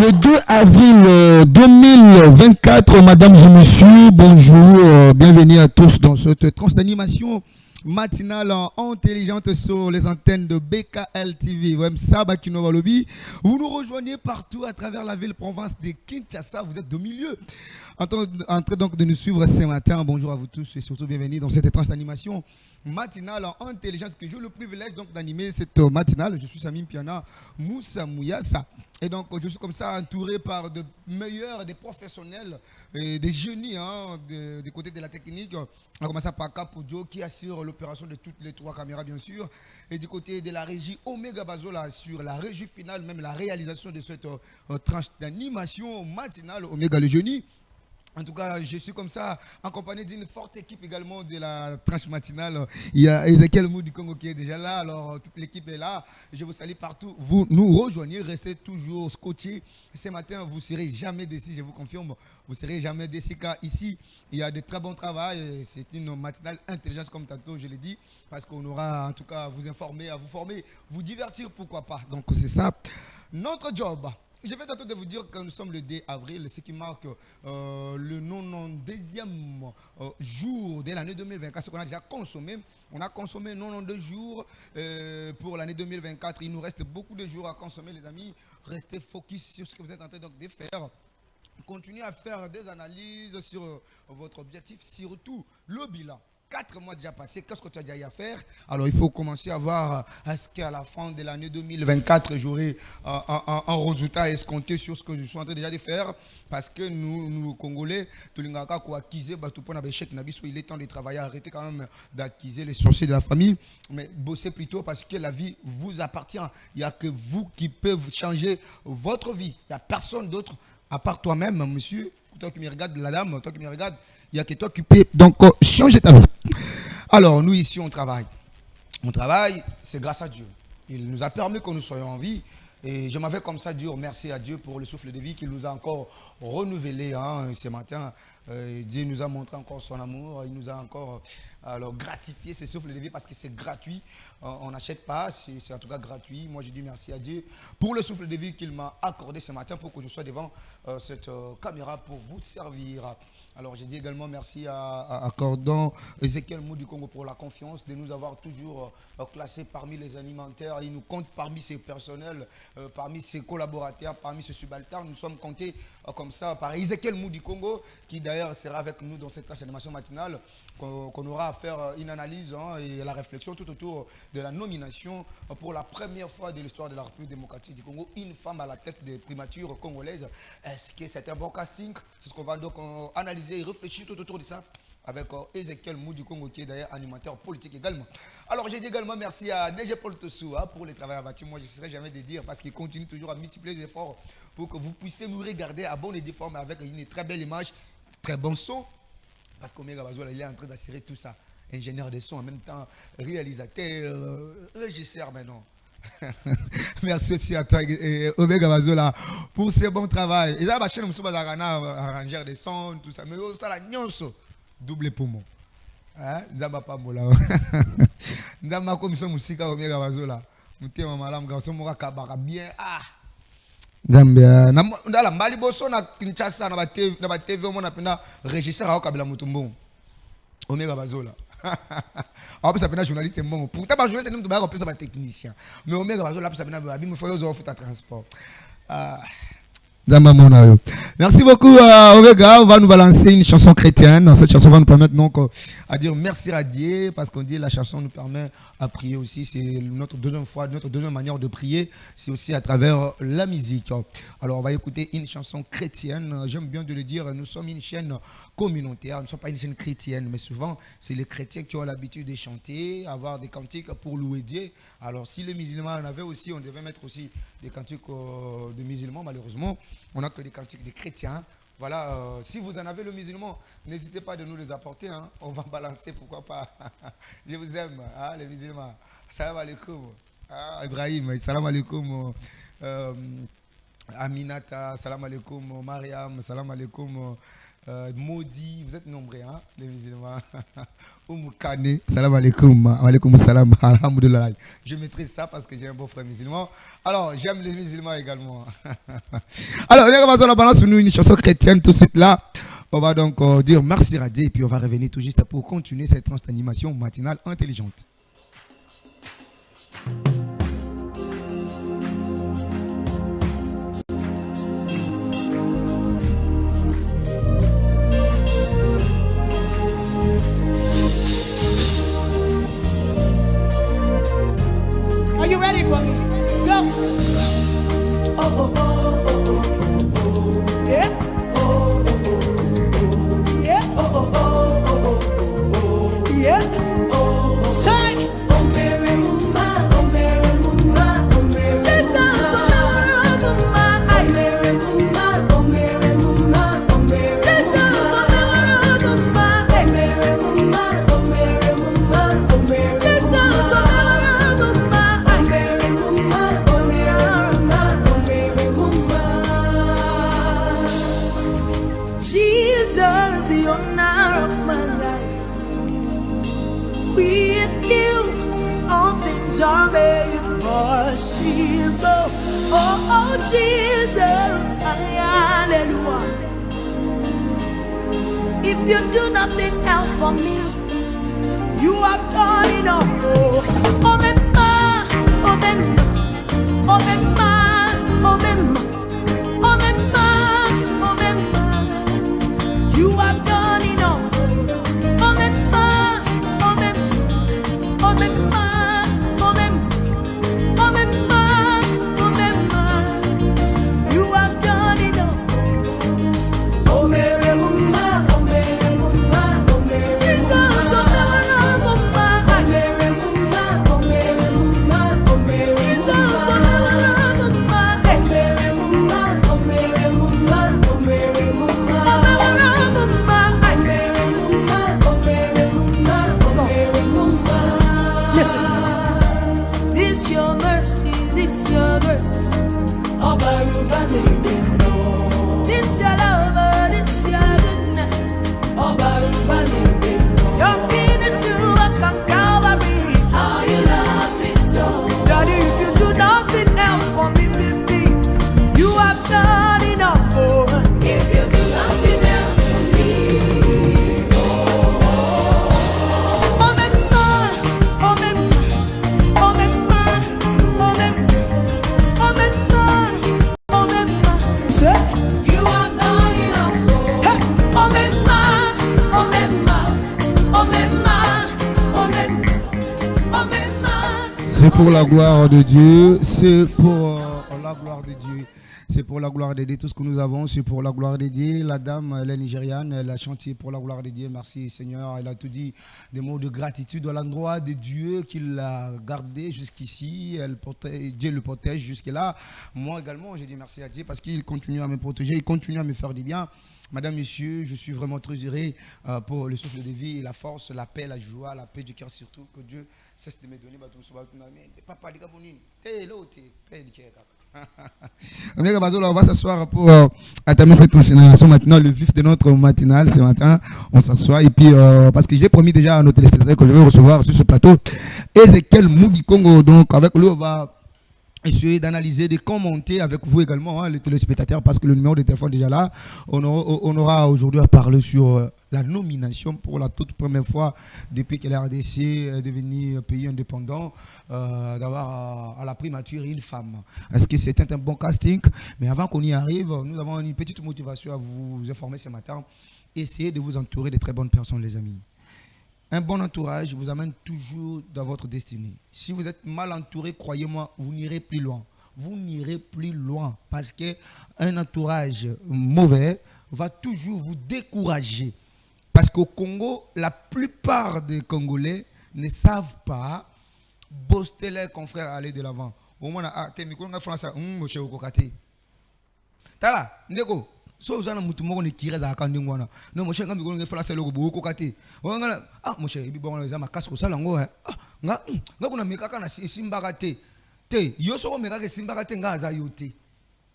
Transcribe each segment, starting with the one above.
Le 2 avril 2024, mesdames et messieurs, bonjour, bienvenue à tous dans cette tranche d'animation matinale intelligente sur les antennes de BKL TV. Vous nous rejoignez partout à travers la ville province de Kinshasa, vous êtes au milieu. En train donc de nous suivre ce matin, bonjour à vous tous et surtout bienvenue dans cette tranche d'animation matinale intelligente que j'ai le privilège donc d'animer cette matinale. Je suis Samim Piana Moussa Mouyassa. Et donc, je suis comme ça entouré par de meilleurs, des professionnels, des génies du côté de la technique. On a commencé par Capodio qui assure l'opération de toutes les trois caméras, bien sûr. Et du côté de la régie Omega Bazola sur la régie finale, même la réalisation de cette tranche d'animation matinale Omega le génie. En tout cas, je suis comme ça, accompagné d'une forte équipe également de la tranche matinale. Il y a Ezekiel Mou du Congo qui est déjà là, alors toute l'équipe est là. Je vous salue partout. Vous nous rejoignez, restez toujours scotchés. Ce matin, vous ne serez jamais déçus, je vous confirme. Vous ne serez jamais déçus car ici, il y a de très bons travail. C'est une matinale intelligente comme tantôt, je l'ai dit, parce qu'on aura en tout cas à vous informer, à vous former, vous divertir, pourquoi pas. Donc c'est ça, notre job. Je vais tenter de vous dire que nous sommes le 2 avril, ce qui marque le 92e jour de l'année 2024, ce qu'on a déjà consommé. On a consommé 92 jours pour l'année 2024. Il nous reste beaucoup de jours à consommer, les amis. Restez focus sur ce que vous êtes en train donc de faire. Continuez à faire des analyses sur votre objectif, surtout le bilan. 4 mois déjà passés, qu'est-ce que tu as déjà eu à faire? Alors il faut commencer à voir est-ce qu'à la fin de l'année 2024, j'aurai un résultat escompté sur ce que je suis en train déjà de faire. Parce que nous Congolais, il est temps de travailler, arrêtez quand même d'accuser les sorciers de la famille, mais bossez plutôt parce que la vie vous appartient. Il n'y a que vous qui pouvez changer votre vie. Il n'y a personne d'autre à part toi-même, monsieur. Toi qui me regardes, la dame, toi qui me regarde, il n'y a que toi qui peux donc changer ta vie. Alors, nous ici, on travaille. On travaille, c'est grâce à Dieu. Il nous a permis que nous soyons en vie. Et je m'avais comme ça dire merci à Dieu pour le souffle de vie qu'il nous a encore renouvelé ce matin. Dieu nous a montré encore son amour. Il nous a encore gratifié ce souffle de vie parce que c'est gratuit. On n'achète pas, c'est en tout cas gratuit. Moi, je dis merci à Dieu pour le souffle de vie qu'il m'a accordé ce matin pour que je sois devant cette caméra pour vous servir. Alors, je dis également merci à Cordon, Ezekiel Mou du Congo pour la confiance de nous avoir toujours classés parmi les animateurs. Il nous compte parmi ses personnels, parmi ses collaborateurs, parmi ses subalternes. Nous sommes comptés comme ça par Ezekiel Mou du Congo, qui d'ailleurs sera avec nous dans cette animation matinale, qu'on aura à faire une analyse et la réflexion tout autour de la nomination pour la première fois de l'histoire de la République démocratique du Congo, une femme à la tête des primatures congolaises. Est-ce que c'est un bon casting? C'est ce qu'on va donc analyser et réfléchir tout autour de ça avec Ezekiel Mou du Congo, qui est d'ailleurs animateur politique également. Alors j'ai dit également merci à DG Paul Tossou pour le travail abattu. Moi je ne serai jamais de dire parce qu'il continue toujours à multiplier les efforts pour que vous puissiez nous regarder à bon et due forme avec une très belle image, très bon son. Parce qu'Omega Bazola, il est en train d'assurer tout ça. Ingénieur de son, en même temps réalisateur, régisseur maintenant. Merci aussi à toi, Omega Bazola, pour ce bon travail. Et ça, ma chaîne, je suis arrangeur de son, tout ça. Mais ça, la nyonso, double poumon. Nzamba pas mola. Nzamba comme ça, musika Omega Bazola. Mutema malam, garçon, mora kabara bien. Zambia ndala mbali boso na Kinshasa na ba TV on apena régisseur a kabila mutumbo Omega Bazola on peut s'appeler journaliste mbongo pourtant ba journaliste nous ba peut s'appeler technicien mais Omega Bazola peut s'appeler ba bim faut yo faire transport merci beaucoup Omega. On va nous balancer une chanson chrétienne. Cette chanson va nous permettre donc à dire merci à Dieu parce qu'on dit la chanson nous permet à prier aussi. C'est notre deuxième fois, notre deuxième manière de prier. C'est aussi à travers la musique. Alors on va écouter une chanson chrétienne. J'aime bien de le dire. Nous sommes une chaîne communautaire. Nous ne sommes pas une chaîne chrétienne, mais souvent c'est les chrétiens qui ont l'habitude de chanter, avoir des cantiques pour louer Dieu. Alors si les musulmans en avaient aussi, on devait mettre aussi des cantiques de musulmans. Malheureusement, on n'a que des cantiques des chrétiens. Voilà, si vous en avez le musulman, n'hésitez pas de nous les apporter. On va balancer, pourquoi pas. Je vous aime, les musulmans. Salam alaikum. Ibrahim, salam alaikum. Aminata, salam alaikum. Mariam, salam alaikum. maudits, vous êtes nombreux, hein, les musulmans. Oumoukane, salam alaikum, alaikum salam, alhamdoulilah. Je maîtrise ça parce que j'ai un beau frère musulman. Alors, j'aime les musulmans également. Alors, on va la balance sur nous une chanson chrétienne tout de suite là. On va donc dire merci Radé et puis on va revenir tout juste pour continuer cette animation matinale intelligente. Are you ready for me? Go. Oh, oh, oh, oh, oh, oh, oh. Yeah. Oh, oh, oh, oh. Yeah. Oh, oh, oh, oh, oh, oh. Yeah. Oh. Say. Oh, Mary, Mama. Oh, Mary, Mama. Oh, Mary, Jesus. Oh, Mama. Oh, Mary, Mama. Oh, Mary, Mama. Oh, Mary, Jesus. Oh, Mama. Oh, Mary, Mama. Oh, Mary, Mama. Oh, Mary, Jesus. Oh, Jesus, the honor of my life. With you, all things are made possible. Oh, Jesus, hallelujah. If you do nothing else for me, you have done enough. Oh, Mema, oh, Mema, oh, Mema, oh, Mema, oh, Mema, oh, Mema. You have done enough. Oh, Mema, oh, Mema, oh, Mema, oh, Mema, oh, Mema, oh, Mema. You have done enough. Oh, Mary, Mama, oh, Mary, Mama, oh, Mary, Jesus, oh, Mary, Mama, oh, Mary, Mama, oh, Mary, Mama, oh, Mary, Jesus, oh, Mary, Mama, oh, Mary, Mama, oh, Mary, Mama, oh, Mary, Mama. Listen, this your mercy, this your grace. This your love, this your goodness. Your finished work on Calvary. How you love me so. Daddy, if you do nothing else for me, baby, you have done enough. Oh. If you do nothing else for me, oh, make mine, oh, make mine, oh, make mine, oh, make mine, oh, make mine, oh, make mine. Say, you have done enough. Hey, oh, make mine, oh, make mine, oh, make mine, oh, make mine, oh, make mine. C'est pour la gloire de Dieu, c'est pour la gloire de Dieu. C'est pour la gloire de Dieu, tout ce que nous avons, c'est pour la gloire de Dieu. La dame, elle est nigériane, elle a chanté pour la gloire de Dieu. Merci Seigneur, elle a tout dit des mots de gratitude à l'endroit de Dieu qui l'a gardé jusqu'ici. Dieu le protège jusque-là. Moi également, j'ai dit merci à Dieu parce qu'il continue à me protéger, il continue à me faire du bien. Madame, Monsieur, je suis vraiment très heureux pour le souffle de vie, la force, la paix, la joie, la paix du cœur surtout. Que Dieu cesse de me donner. Papa, on va s'asseoir pour entamer cette génération maintenant, le vif de notre matinale ce matin. On s'assoit et puis parce que j'ai promis déjà à nos téléspectateurs que je vais recevoir sur ce plateau Ezekiel Mugikongo. Donc avec lui on va essayer d'analyser, de commenter avec vous également, hein, les téléspectateurs, parce que le numéro de téléphone est déjà là. On aura aujourd'hui à parler sur la nomination pour la toute première fois depuis que la RDC est devenue pays indépendant, d'avoir à la primature une femme. Est-ce que c'était un bon casting? Mais avant qu'on y arrive, nous avons une petite motivation à vous informer ce matin. Essayez de vous entourer de très bonnes personnes, les amis. Un bon entourage vous amène toujours dans votre destinée. Si vous êtes mal entouré, croyez-moi, vous n'irez plus loin. Vous n'irez plus loin parce qu'un entourage mauvais va toujours vous décourager. Parce qu'au Congo, la plupart des Congolais ne savent pas booster leurs confrères à aller de l'avant. Au moins, t'es micro, on a fait ça. Monsieur Okokate. Tala, ndeko. So uzana mutu moko ne kireza akandingwana no moshe ngambi ko ngefala selo ko kokate wangala moshe ibi bongo za makasi ko sala ngo nga kuna mekaka na simbaka te yo soko mekaka simbaka te nga za yote.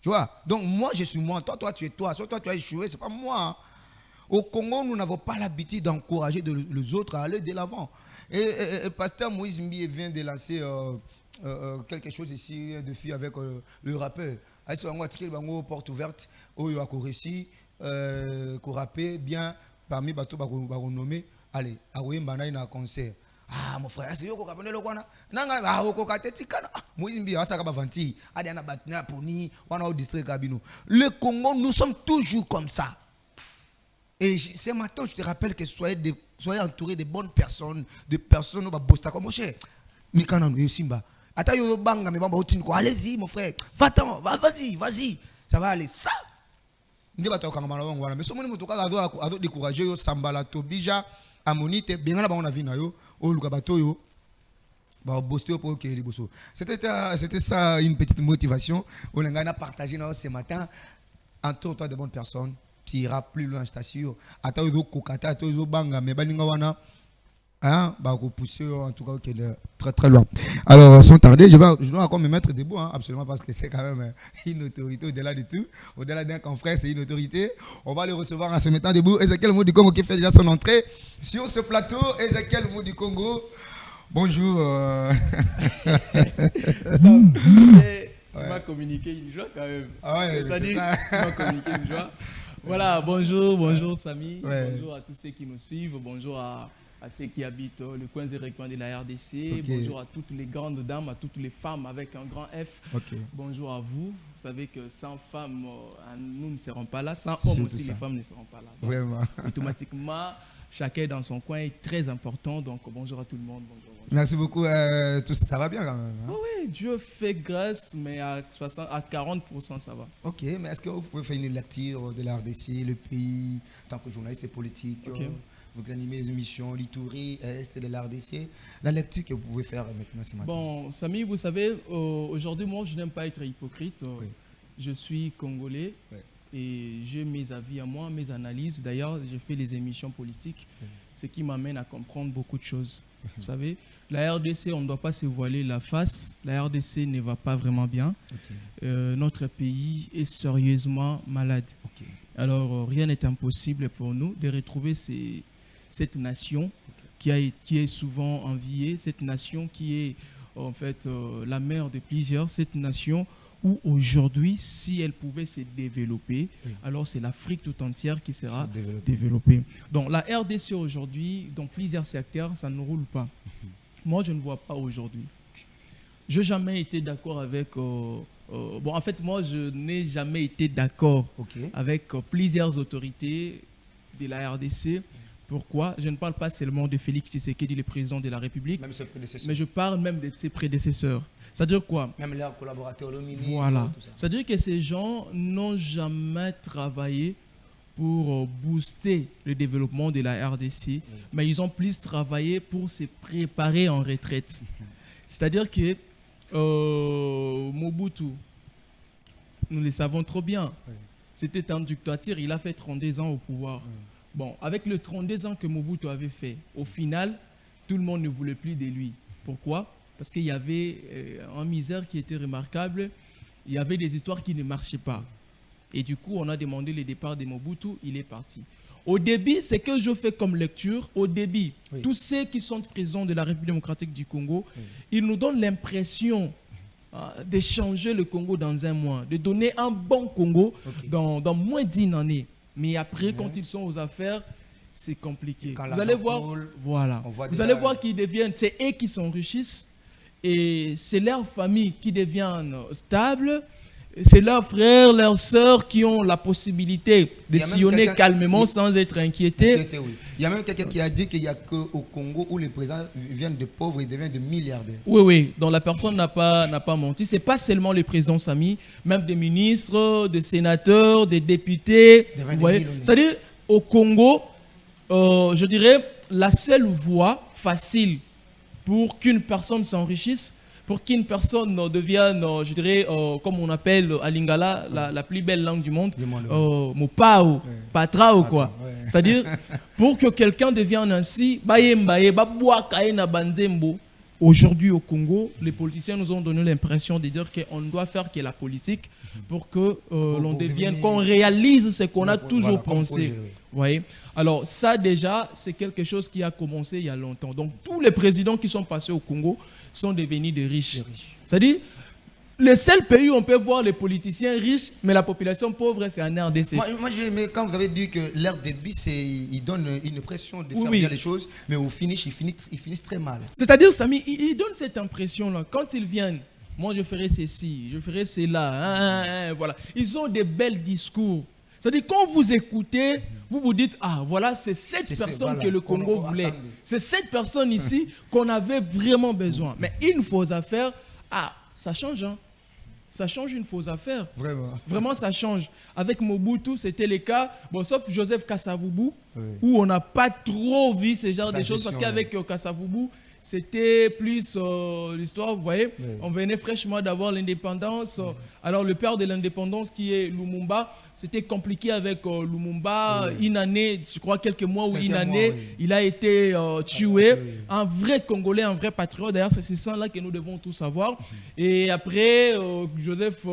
Tu vois, donc moi je suis moi, toi tu es toi, soit toi tu as échoué, c'est pas moi. Au Congo, nous n'avons pas l'habitude d'encourager les autres à aller de l'avant. Et Pasteur Moïse Mbi vient de lancer quelque chose ici de filles avec le rappeur. Aïe, on a porte ouverte, où il y a réussi, qu'on rappelle bien parmi les bateaux qu'on nommé. Allez, à Ouimbana, il y a un concert. Ah, mon frère, c'est yo ko kapone lo kwana. Nanga ah ko kateti kana. Moïse Mbi asa ka bavanti. Adi ana batna poni, wana au district kabino. Le Congo, nous sommes toujours comme ça. Et ce matin, je te rappelle que soyez entouré de bonnes personnes, de personnes qui bosta comme cher. Mikana no Simba. Ata yo banga me bamba otine ko. Allez-y mon frère. Va-t'en, vas-y. Ça va aller ça. Ndi bato kanga mala wangu wana. Mais somo ni mutuka ado décourager yo sambala to bija amonite bengana ba ona vina yo. C'était ça une petite motivation. On a partagé ce matin. Entoure-toi de bonnes personnes. Tu iras plus loin, je t'assure. Attends, pousser en tout cas très très loin. Alors, sans tarder, je dois encore me mettre debout, absolument, parce que c'est quand même une autorité au-delà de tout. Au-delà d'un confrère, c'est une autorité. On va le recevoir en se mettant debout. Ezekiel Mou du Congo qui fait déjà son entrée sur ce plateau. Ezekiel Mou du Congo. Bonjour. Tu m'as communiqué une joie quand même. Ah ouais, ça dit, tu m'as communiqué une joie. Voilà, bonjour Samy, ouais. Bonjour à tous ceux qui nous suivent, bonjour à ceux qui habitent le coin zéro de la RDC, okay. Bonjour à toutes les grandes dames, à toutes les femmes avec un grand F. Okay. Bonjour à vous. Vous savez que sans femmes, nous ne serons pas là, sans hommes aussi, les femmes ne seront pas là. Donc, vraiment. Automatiquement, chacun dans son coin est très important, donc bonjour à tout le monde. Bonjour. Merci beaucoup. Ça va bien quand même. Hein? Oh oui, Dieu fait grâce, mais à 40% ça va. Ok, mais est-ce que vous pouvez faire une lecture de la RDC, le pays, en tant que journaliste politique, okay. Vous animez des émissions, l'Itourie, Est de la RDC, la lecture que vous pouvez faire maintenant ce matin. Bon, Samy, vous savez, aujourd'hui, moi, je n'aime pas être hypocrite. Oui. Je suis congolais. Oui. Et j'ai mes avis à moi, mes analyses. D'ailleurs, j'ai fait les émissions politiques, ce qui m'amène à comprendre beaucoup de choses. Vous savez, la RDC, on ne doit pas se voiler la face. La RDC ne va pas vraiment bien. Notre pays est sérieusement malade. Alors, rien n'est impossible pour nous de retrouver cette nation qui est souvent enviée, cette nation qui est en fait la mère de plusieurs, cette nation où aujourd'hui, si elle pouvait se développer, alors c'est l'Afrique tout entière qui sera développée. Donc la RDC aujourd'hui, dans plusieurs secteurs, ça ne roule pas. Moi, je ne vois pas aujourd'hui. Je n'ai jamais été d'accord avec... bon, en fait, moi, je n'ai jamais été d'accord avec plusieurs autorités de la RDC. Pourquoi? Je ne parle pas seulement de Félix Tshisekedi, le président de la République, mais je parle même de ses prédécesseurs. C'est-à-dire quoi? Même leurs collaborateurs, le ministre, voilà. Tout ça. C'est-à-dire que ces gens n'ont jamais travaillé pour booster le développement de la RDC, mais ils ont plus travaillé pour se préparer en retraite. C'est-à-dire que Mobutu, nous le savons trop bien, c'était un dictateur, il a fait 32 ans au pouvoir. Bon, avec les 32 ans que Mobutu avait fait, au final, tout le monde ne voulait plus de lui. Pourquoi? Parce qu'il y avait un misère qui était remarquable, il y avait des histoires qui ne marchaient pas. Et du coup, on a demandé le départ de Mobutu, il est parti. Au début, ce que je fais comme lecture, au début, tous ceux qui sont présents de la République démocratique du Congo, ils nous donnent l'impression de changer le Congo dans un mois, de donner un bon Congo dans moins d'une année. Mais après, quand ils sont aux affaires, c'est compliqué. Vous allez voir, vous allez voir qu'ils deviennent, c'est eux qui s'enrichissent et c'est leur famille qui deviennent stables. C'est leurs frères, leurs sœurs qui ont la possibilité de sillonner calmement sans être inquiétés. Il y a même quelqu'un qui a dit qu'il n'y a qu'au Congo où les présidents viennent de pauvres et deviennent de milliardaires. Oui. Donc la personne n'a pas menti. Ce n'est pas seulement les présidents Samy, même des ministres, des sénateurs, des députés. C'est-à-dire, au Congo, je dirais, la seule voie facile pour qu'une personne s'enrichisse, pour qu'une personne devienne, je dirais, comme on appelle à Lingala, la plus belle langue du monde, Mopao, Patrao, quoi. C'est-à-dire, pour que quelqu'un devienne ainsi, aujourd'hui au Congo, les politiciens nous ont donné l'impression de dire qu'on doit faire que la politique pour que l'on devienne, qu'on réalise ce qu'on a toujours pensé. Projet, oui. Voyez. Alors ça déjà, c'est quelque chose qui a commencé il y a longtemps. Donc tous les présidents qui sont passés au Congo sont devenus des riches. C'est-à-dire, le seul pays où on peut voir les politiciens riches, mais la population pauvre, c'est en RDC. Moi j'ai aimé quand vous avez dit que l'air débit, il donne une pression de faire Oui. bien les choses, mais au finish, ils finissent très mal. C'est-à-dire, Samy, ils donnent cette impression-là. Quand ils viennent, moi je ferai ceci, je ferai cela, voilà. Ils ont des belles discours. C'est-à-dire, quand vous écoutez, vous vous dites, ah voilà, c'est cette personne voilà, que le Congo voulait. attendait. C'est cette personne ici qu'on avait vraiment besoin. Mais une fausse affaire, ça change, hein. Ça change une fausse affaire. Vraiment. Vraiment, ça change. Avec Mobutu, c'était le cas, bon, sauf Joseph Kasavubu, Oui. où on n'a pas trop vu ce genre Sa de choses, parce gestion, qu'avec Kasavubu, c'était plus l'histoire, vous voyez, Oui. on venait fraîchement d'avoir l'indépendance. Alors, le père de l'indépendance, qui est Lumumba, c'était compliqué avec Lumumba. Oui. Une année, je crois quelques mois ou Quelques une mois, année, oui. il a été tué. Oui. Un vrai Congolais, un vrai patriote. D'ailleurs, c'est ça là que nous devons tous savoir. Et après, Joseph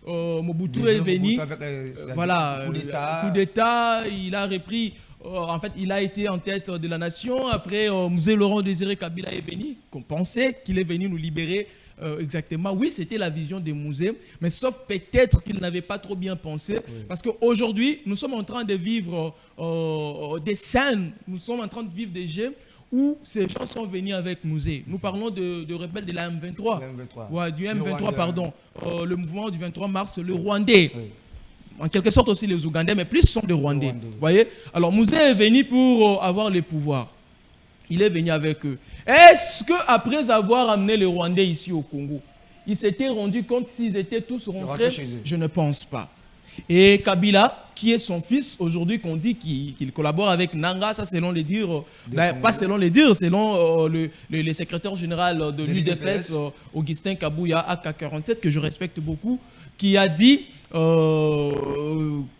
Mobutu est venu. Mobutu avec, Voilà, coup d'État. il a repris. En fait, il a été en tête de la nation. Après, Musée Laurent Désiré Kabila est venu, qu'on pensait qu'il est venu nous libérer exactement. Oui, c'était la vision des musées, mais sauf peut-être qu'il n'avait pas trop bien pensé. Oui. Parce qu'aujourd'hui, nous sommes en train de vivre des scènes, nous sommes en train de vivre des jeux où ces gens sont venus avec musée. Nous parlons de rebelles de la M23. Ouais, du M23, Rwandais. pardon. Le mouvement du 23 mars, le Rwandais. Oui. En quelque sorte aussi les Ougandais, mais plus sont des Rwandais. Rwandais. Vous voyez. Alors Mouzé est venu pour avoir les pouvoirs. Il est venu avec eux. Est-ce qu'après avoir amené les Rwandais ici au Congo, ils s'étaient rendus compte s'ils étaient tous rentrés chez eux. Je ne pense pas. Et Kabila, qui est son fils, aujourd'hui qu'on dit qu'il collabore avec Nanga, ça selon les dires, pas selon les dires, selon le secrétaire général de l'UDPS, Augustin Kabouya, AK47, que je respecte beaucoup, qui a dit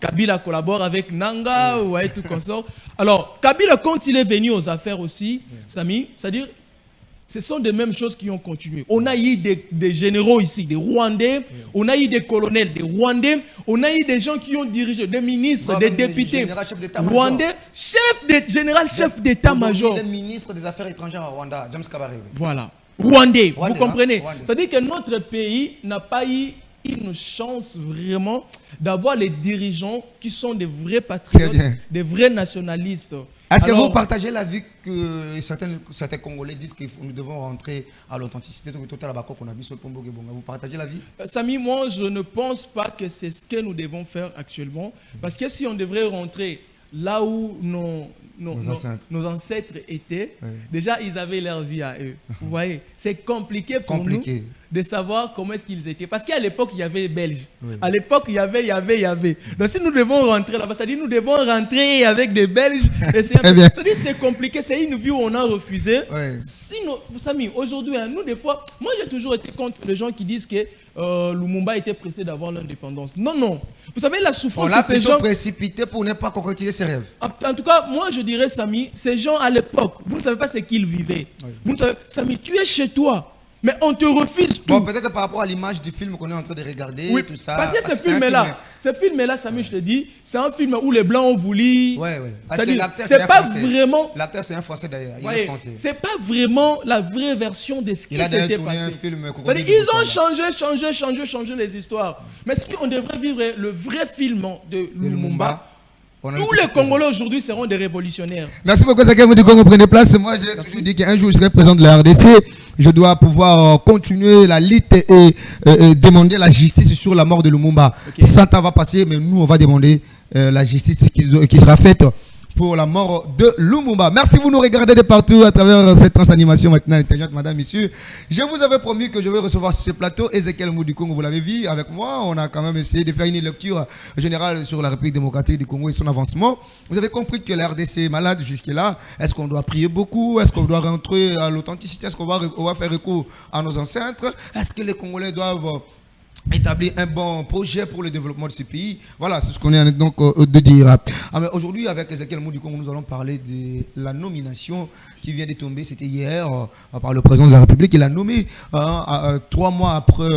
Kabila collabore avec Nanga, ouais, tout consort. Alors, Kabila, quand il est venu aux affaires aussi, Samy, c'est-à-dire, ce sont des mêmes choses qui ont continué. On a eu des généraux ici, des Rwandais, on a eu des colonels, des Rwandais, on a eu des gens qui ont dirigé, des ministres, des députés, Rwandais, général chef d'état-major. Le ministre des Affaires étrangères à Rwanda, James Kabarebe. Voilà. Rwandais, vous Rwandais, comprenez. hein? Rwandais. C'est-à-dire que notre pays n'a pas eu une chance vraiment d'avoir les dirigeants qui sont des vrais patriotes, des vrais nationalistes. Est-ce que Alors, vous partagez l'avis que certains Congolais disent que nous devons rentrer à l'authenticité totale à Bako qu'on a vu sur le Pombo Gebonga? Vous partagez l'avis? Samy, moi, je ne pense pas que c'est ce que nous devons faire actuellement. Parce que si on devrait rentrer là où nos ancêtres étaient, déjà, ils avaient leur vie à eux. Vous voyez, c'est compliqué pour nous de savoir comment est-ce qu'ils étaient. Parce qu'à l'époque, il y avait les Belges. Oui. À l'époque, il y avait. Donc, si nous devons rentrer là-bas, c'est-à-dire nous devons rentrer avec des Belges. C'est-à-dire c'est compliqué. C'est une vie où on a refusé. Oui. Sinon, vous savez, aujourd'hui, hein, nous, des fois, moi, j'ai toujours été contre les gens qui disent que Lumumba était pressé d'avoir l'indépendance. Non, non. Vous savez, la souffrance que ces gens... précipité pour ne pas concrétiser ses rêves. En tout cas, moi, je dirais, Samy, ces gens à l'époque, vous ne savez pas ce qu'ils vivaient. Oui. Vous ne savez, Samy, tu es chez toi. Mais on te refuse tout. Bon, peut-être par rapport à l'image du film qu'on est en train de regarder, oui, tout ça. Parce que ce film-là, Samy, je te dis, c'est un film où les Blancs ont voulu... Oui, oui. Parce que l'acteur, c'est pas vraiment... L'acteur, c'est un Français d'ailleurs. Il est français. C'est pas vraiment la vraie version de ce qui s'était passé. C'est-à-dire, ils ont changé les histoires. Mais si on devrait vivre le vrai film de Lumumba, tous les Congolais aujourd'hui seront des révolutionnaires. Merci beaucoup, Sakemou du Congo. Prenez place. Moi, j'ai toujours dit qu'un jour, je serai président de la RDC. Je dois pouvoir continuer la lutte et demander la justice sur la mort de Lumumba. Okay. 100 ans va passer, mais nous, on va demander la justice qui sera faite pour la mort de Lumumba. Merci, vous nous regardez de partout à travers cette transanimation maintenant intelligente, madame, messieurs. Je vous avais promis que je vais recevoir sur ce plateau Ezekiel Mou du Congo. Vous l'avez vu avec moi. On a quand même essayé de faire une lecture générale sur la République démocratique du Congo et son avancement. Vous avez compris que la RDC est malade jusque-là. Est-ce qu'on doit prier beaucoup? Est-ce qu'on doit rentrer à l'authenticité? Est-ce qu'on va faire recours à nos ancêtres? Est-ce que les Congolais doivent établir un bon projet pour le développement de ce pays. Voilà, c'est ce qu'on est donc de dire. Mais aujourd'hui, avec Ezekiel Moudi Congo, nous allons parler de la nomination qui vient de tomber. C'était hier par le président de la République. Il a nommé 3 mois après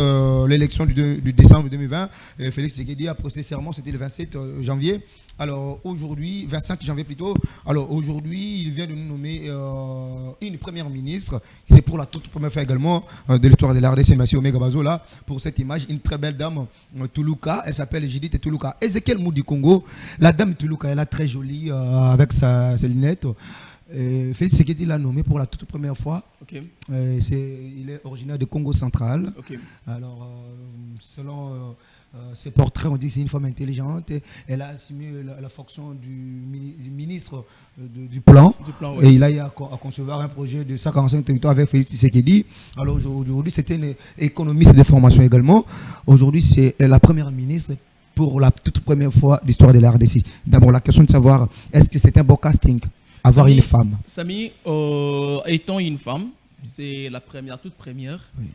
l'élection du décembre 2020. Félix Tshisekedi a prêté serment. C'était le 27 janvier. Alors aujourd'hui, 25 janvier plutôt. Alors aujourd'hui, il vient de nous nommer une première ministre. C'est pour la toute première fois également de l'histoire de la RDC, M. Omega Bazo, là, pour cette image, une très belle dame, Toulouka. Elle s'appelle Judith Toulouka. Ezekiel Moudi Congo, la dame Toulouka, elle est très jolie avec ses lunettes. Félix Tshisekedi l'a nommé pour la toute première fois. Ok. Il est originaire de Congo central. Ok. Alors, selon ses portraits, on dit que c'est une femme intelligente. Elle a assumé la fonction du ministre du plan. Ouais. Et il a eu à concevoir un projet de 145 territoires avec Félix Tshisekedi. Alors aujourd'hui, c'était une économiste de formation également. Aujourd'hui, c'est la première ministre pour la toute première fois de l'histoire de la RDC. D'abord, la question de savoir, est-ce que c'est un beau casting, avoir une femme? Samy, étant une femme, c'est la toute première. Oui.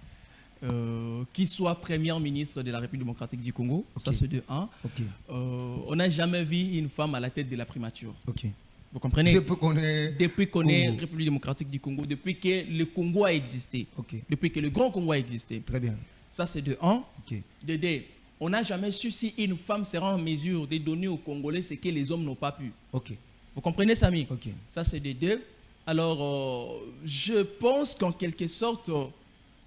Qui soit première ministre de la République démocratique du Congo, ça c'est de 1. Okay. On n'a jamais vu une femme à la tête de la primature. Okay. Vous comprenez? Depuis qu'on est République démocratique du Congo, depuis que le Congo a existé, depuis que le Grand Congo a existé. Très bien. Ça c'est de 1. Okay. De 2, on n'a jamais su si une femme sera en mesure de donner aux Congolais ce que les hommes n'ont pas pu. Okay. Vous comprenez, Samy? Okay. Ça c'est de 2. Alors, je pense qu'en quelque sorte...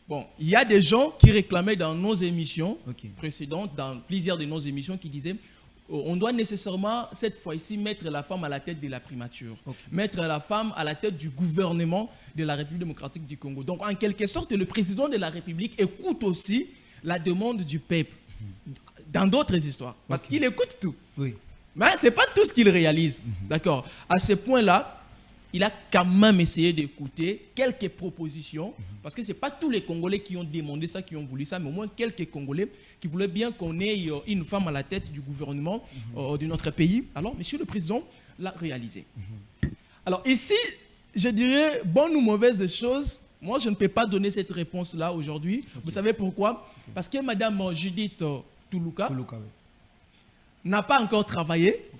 Bon, il y a des gens qui réclamaient dans nos émissions précédentes, dans plusieurs de nos émissions, qui disaient on doit nécessairement, cette fois-ci, mettre la femme à la tête de la primature, mettre la femme à la tête du gouvernement de la République démocratique du Congo. Donc, en quelque sorte, le président de la République écoute aussi la demande du peuple dans d'autres histoires, parce qu'il écoute tout. Oui. Mais ce n'est pas tout ce qu'il réalise. D'accord. À ce point-là, il a quand même essayé d'écouter quelques propositions, parce que ce n'est pas tous les Congolais qui ont demandé ça, qui ont voulu ça, mais au moins quelques Congolais qui voulaient bien qu'on ait une femme à la tête du gouvernement de notre pays. Alors, Monsieur le Président l'a réalisé. Alors ici, je dirais, bonne ou mauvaise chose, moi je ne peux pas donner cette réponse-là aujourd'hui. Vous savez pourquoi? Parce que Madame Judith Toulouka n'a pas encore travaillé,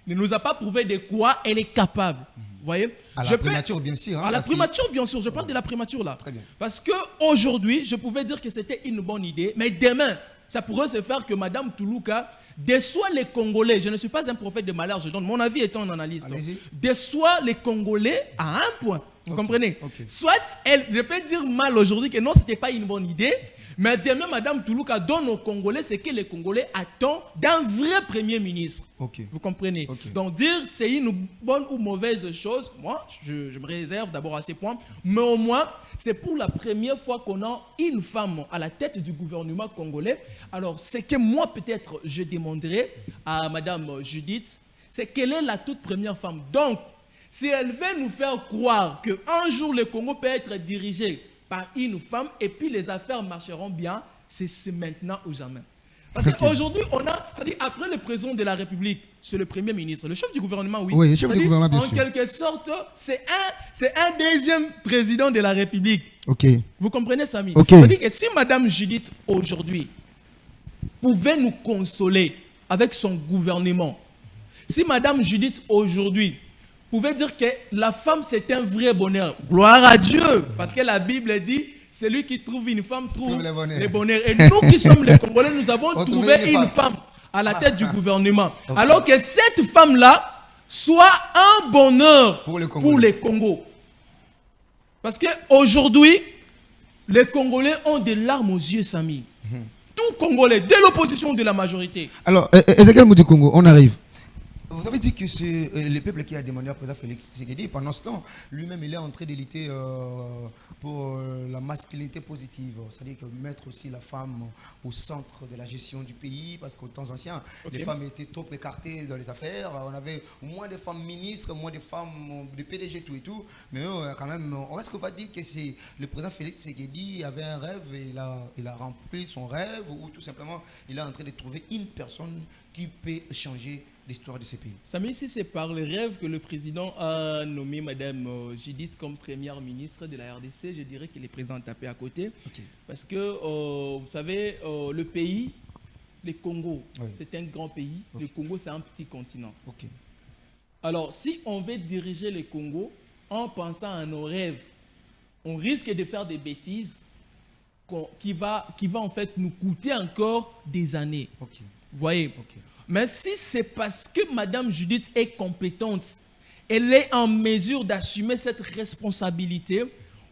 ne nous a pas prouvé de quoi elle est capable. Vous voyez? À la primature, bien sûr. À la primature, bien sûr. Je parle de la primature là. Très bien. Parce qu'aujourd'hui, je pouvais dire que c'était une bonne idée, mais demain, ça pourrait se faire que Madame Toulouka déçoit les Congolais. Je ne suis pas un prophète de malheur, je donne mon avis étant un analyste. Déçoit les Congolais à un point. Vous comprenez? Soit, je peux dire mal aujourd'hui que non, ce n'était pas une bonne idée, mais demain, Madame Toulouka donne aux Congolais ce que les Congolais attendent d'un vrai Premier ministre. Vous comprenez? Donc dire c'est une bonne ou mauvaise chose, moi, je me réserve d'abord à ces points, mais au moins, c'est pour la première fois qu'on a une femme à la tête du gouvernement congolais. Alors, ce que moi, peut-être, je demanderai à Madame Judith, c'est quelle est la toute première femme. Donc, si elle veut nous faire croire qu'un jour, le Congo peut être dirigé par une femme et puis les affaires marcheront bien, c'est maintenant ou jamais. Parce qu'aujourd'hui, on a, c'est-à-dire après le président de la République, c'est le Premier ministre, le chef du gouvernement, oui. Oui, le chef du gouvernement, bien sûr. En quelque sorte, c'est un deuxième président de la République. Vous comprenez, Samy? C'est-à-dire que si Madame Judith, aujourd'hui, pouvait nous consoler avec son gouvernement, si Madame Judith, aujourd'hui, pouvait dire que la femme, c'est un vrai bonheur. Gloire à Dieu, parce que la Bible dit, celui qui trouve une femme trouve le bonheur. Et nous qui sommes les Congolais, nous avons trouvé une femme à la tête du gouvernement. Alors que cette femme-là soit un bonheur pour les Congos. Parce qu'aujourd'hui, les Congolais ont des larmes aux yeux, Samy. Tout Congolais, de l'opposition, de la majorité. Alors, Ezekiel Moudi Congo, on arrive. Vous avez dit que c'est le peuple qui a demandé à président Félix Tshisekedi. Pendant ce temps, lui-même, il est en train de lutter pour la masculinité positive. C'est-à-dire que mettre aussi la femme au centre de la gestion du pays. Parce qu'au temps ancien, les femmes étaient trop écartées dans les affaires. On avait moins de femmes ministres, moins de femmes de PDG, tout et tout. Mais quand même, est-ce qu'on va dire que c'est le président Félix Tshisekedi avait un rêve et il a rempli son rêve, ou tout simplement, il est en train de trouver une personne qui peut changer l'histoire de ce pays. Samy, si c'est par le rêve que le président a nommé Madame Judith comme première ministre de la RDC, je dirais que le président a tapé à côté. Okay. Parce que, vous savez, le pays, le Congo, oui. c'est un grand pays. Okay. Le Congo, c'est un petit continent. Okay. Alors, si on veut diriger le Congo en pensant à nos rêves, on risque de faire des bêtises qui va en fait nous coûter encore des années. Okay. Vous voyez? Okay. Mais si c'est parce que Madame Judith est compétente, elle est en mesure d'assumer cette responsabilité,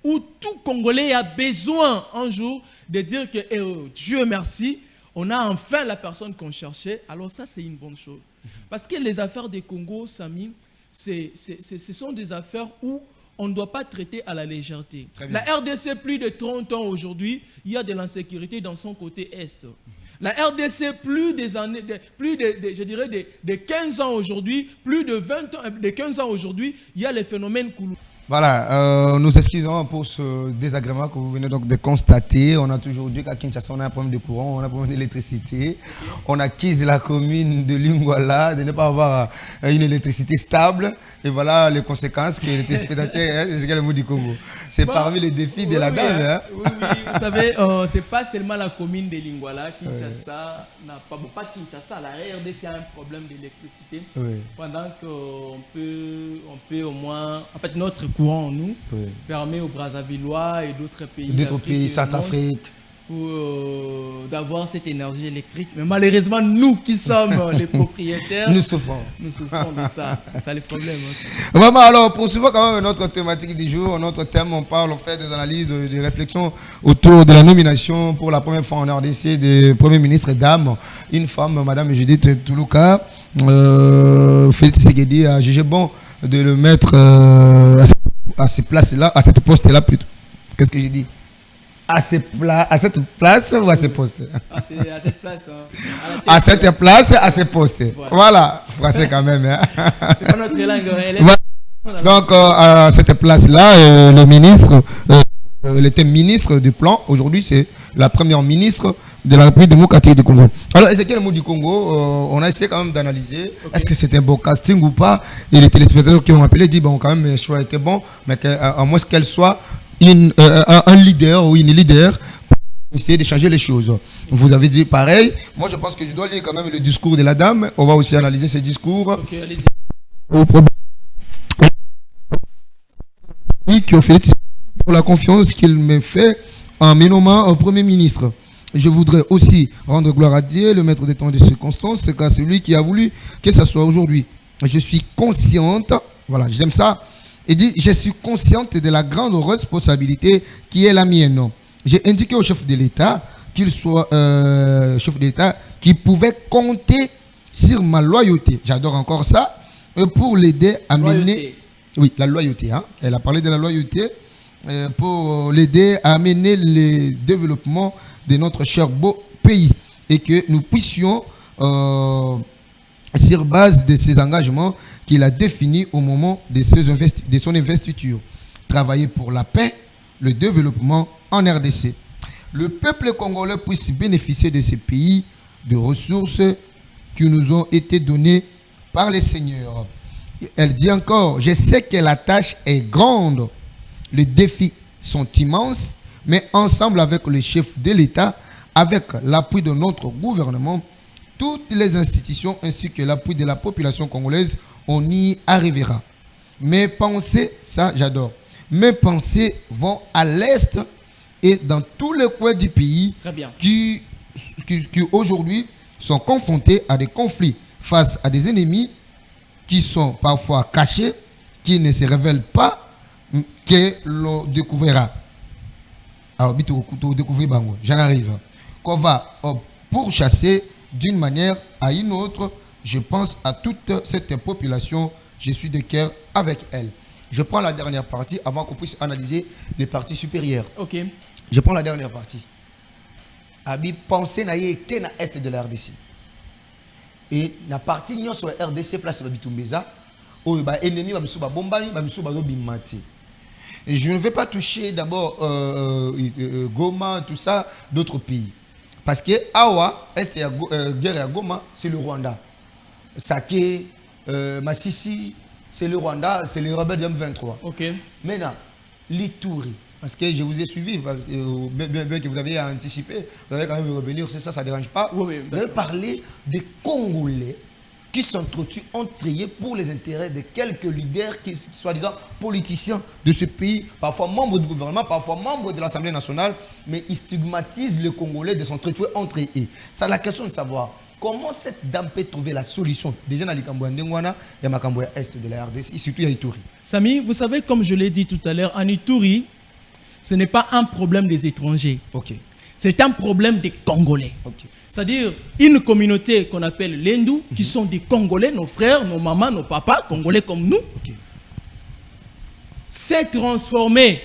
où tout Congolais a besoin un jour de dire que Dieu merci, on a enfin la personne qu'on cherchait, alors ça c'est une bonne chose. Parce que les affaires des Congo, Samy, ce sont des affaires où on ne doit pas traiter à la légèreté. La RDC, plus de 30 ans aujourd'hui, il y a de l'insécurité dans son côté est. La RDC, plus des années, je dirais de 15 ans aujourd'hui, plus de 20 ans, de 15 ans aujourd'hui, il y a les phénomènes Koulou. Voilà, nous excusons pour ce désagrément que vous venez donc de constater. On a toujours dit qu'à Kinshasa, on a un problème de courant, on a un problème d'électricité. On accuse la commune de Lingwala de ne pas avoir une électricité stable. Et voilà les conséquences que les téléspectateurs, c'est le mot du Congo. C'est parmi les défis de la dame. Hein. Oui, vous savez, ce n'est pas seulement la commune de Lingwala. Kinshasa n'a pas, bon, pas Kinshasa, la RDC a un problème d'électricité. Pendant qu'on peut au moins, en fait, notre courant en nous permet aux Brazzavillois et d'autres pays, Centrafrique, d'avoir cette énergie électrique. Mais malheureusement, nous qui sommes les propriétaires, nous souffrons de ça. C'est ça le problème. Vraiment, alors, poursuivons quand même notre thématique du jour. Notre thème, on fait des analyses, des réflexions autour de la nomination pour la première fois en RDC des premiers ministres dames. Une femme, Madame Judith Toulouka. Félix Tshisekedi a jugé bon de le mettre à cette place-là, à cette poste-là plutôt. Qu'est-ce que j'ai dit? À cette place ou à ce poste? À cette place. Hein. À cette place, à ce poste. Voilà, français quand même. Hein. C'est pas notre langue. Donc, à cette place-là, le ministre, il était ministre du plan. Aujourd'hui, c'est la première ministre de la République démocratique du Congo. Alors, est-ce que le mot du Congo, on a essayé quand même d'analyser. Est-ce que c'était un beau casting ou pas? Et les téléspectateurs qui ont appelé disent, bon, quand même, le choix était bon, mais à moins qu'elle soit un leader ou une leader pour essayer de changer les choses. Vous avez dit pareil. Moi, je pense que je dois lire quand même le discours de la dame. On va aussi analyser ce discours. Ok, allez-y. Qui ont fait pour la confiance qu'il me fait en me nommant un premier ministre. Je voudrais aussi rendre gloire à Dieu, le maître des temps et des circonstances, c'est qu'à celui qui a voulu que ça soit aujourd'hui. Je suis consciente, voilà, j'aime ça. Il dit, je suis consciente de la grande responsabilité qui est la mienne. J'ai indiqué au chef de l'État qu'il soit chef de l'État qui pouvait compter sur ma loyauté. J'adore encore ça. Pour l'aider à mener... Oui, la loyauté. Hein? Elle a parlé de la loyauté pour l'aider à mener le développement de notre cher beau pays. Et que nous puissions, sur base de ces engagements qu'il a définis au moment de son investiture, travailler pour la paix, le développement en RDC. Le peuple congolais puisse bénéficier de ces pays, de ressources qui nous ont été données par les seigneurs. Elle dit encore, je sais que la tâche est grande, les défis sont immenses, mais ensemble avec le chef de l'État, avec l'appui de notre gouvernement, toutes les institutions ainsi que l'appui de la population congolaise, on y arrivera. Mes pensées, ça j'adore, mes pensées vont à l'Est et dans tous les coins du pays qui aujourd'hui sont confrontés à des conflits face à des ennemis qui sont parfois cachés, qui ne se révèlent pas, que l'on découvrira. Alors, j'en arrive. Qu'on va pourchasser d'une manière à une autre. Je pense à toute cette population. Je suis de cœur avec elle. Je prends la dernière partie avant qu'on puisse analyser les parties supérieures. Ok. Je prends la dernière partie. Abi, pensez na yé na est de la RDC. Et la partie n'y sur la RDC place Babitumbeza, où les ennemis sont bombardés, sont bimati. Je ne vais pas toucher d'abord Goma, tout ça, d'autres pays. Parce que Awa, est guerre à Goma, c'est le Rwanda. Saké, Massissi, c'est le Rwanda, c'est les rebelles du M23. Ok. Maintenant, l'Ituri, parce que je vous ai suivi, parce que bien que vous avez anticipé, vous allez quand même revenir, c'est ça, ça ne dérange pas. Oui, vous avez parlé des Congolais qui s'entretuent entre eux pour les intérêts de quelques leaders qui, soi-disant, politiciens de ce pays, parfois membres du gouvernement, parfois membres de l'Assemblée nationale, mais ils stigmatisent les Congolais de s'entretuer entre eux. C'est la question de savoir comment cette dame peut trouver la solution. Déjà dans les Cambouans d'Engwana, il y a ma Cambouan Est de la RDC, surtout il y a Ituri. Samy, vous savez, comme je l'ai dit tout à l'heure, en Ituri, ce n'est pas un problème des étrangers. Ok. C'est un problème des Congolais. Ok. C'est-à-dire une communauté qu'on appelle l'Hindou, qui sont des Congolais, nos frères, nos mamans, nos papas, Congolais comme nous, s'est transformée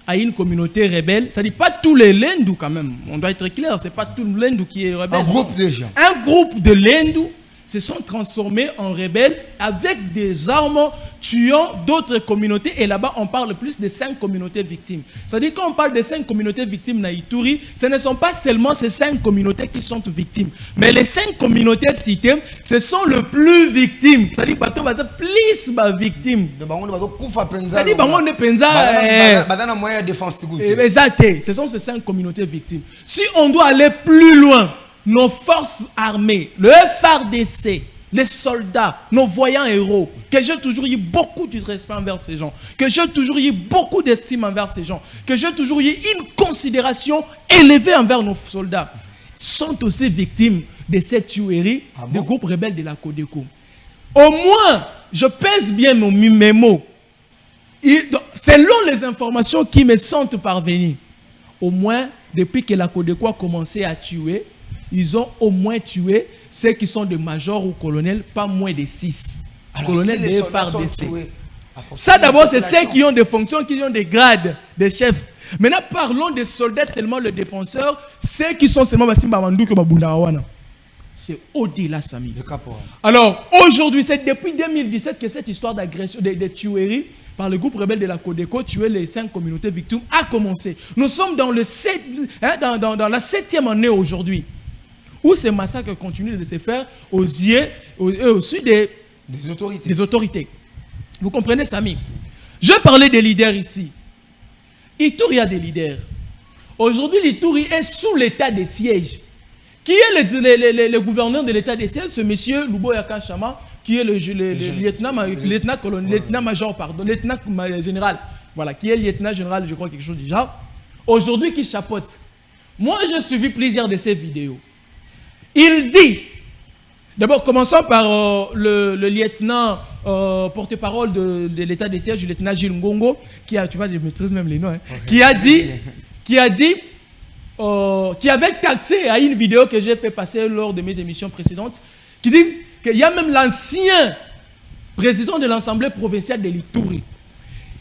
à une communauté rebelle. C'est-à-dire pas tous les Lendou quand même, on doit être clair, c'est pas tout le Lendou qui est rebelle. Un groupe de gens. Un groupe de Lendou se sont transformés en rebelles avec des armes tuant d'autres communautés. Et là-bas, on parle plus de 5 communautés victimes. C'est-à-dire quand on parle de 5 communautés victimes dans Ituri, ce ne sont pas seulement ces 5 communautés qui sont victimes. Mais les 5 communautés citées, ce sont les plus victimes. C'est-à-dire que plus victimes. C'est-à-dire que on est pensa. Moyen de défense. Exact. Ce sont ces 5 communautés victimes. Si on doit aller plus loin, nos forces armées, le FARDC, les soldats, nos voyants héros, que j'ai toujours eu beaucoup de respect envers ces gens, que j'ai toujours eu beaucoup d'estime envers ces gens, que j'ai toujours eu une considération élevée envers nos soldats, sont aussi victimes de cette tuerie du groupe rebelle de la Codeco. Au moins, je pèse bien mes mots. Selon les informations qui me sont parvenues, au moins, depuis que la Codeco a commencé à tuer, ils ont au moins tué ceux qui sont des majors ou colonels, pas moins de 6. Colonels de FARDC. Ça d'abord, c'est ceux qui ont des fonctions, qui ont des grades, des chefs. Maintenant, parlons des soldats, seulement le défenseur, ceux qui sont seulement Bassimba Mandou que Babundawana. C'est au-delà, Samy. Alors, aujourd'hui, c'est depuis 2017 que cette histoire d'agression, de tuerie par le groupe rebelle de la Codeco, tuer les 5 communautés victimes, a commencé. Nous sommes dans, la 7e année aujourd'hui, où ces massacres continuent de se faire aux yeux aussi des autorités. Vous comprenez, Samy? Je parlais des leaders ici. Ituri a des leaders. Aujourd'hui, l'Ituri est sous l'état de siège. Qui est le gouverneur de l'état de siège? Ce monsieur Luboyaka Chama, qui est le lieutenant général. Voilà, qui est le lieutenant général, je crois, quelque chose du genre. Aujourd'hui, qui chapeaute. Moi, j'ai suivi plusieurs de ces vidéos. Il dit, d'abord commençons par le lieutenant porte-parole de l'état de siège, le lieutenant Gilles Ngongo, qui a, tu vois, je maîtrise même les noms, qui avait taxé à une vidéo que j'ai fait passer lors de mes émissions précédentes, qui dit qu'il y a même l'ancien président de l'Assemblée provinciale de l'Ituri,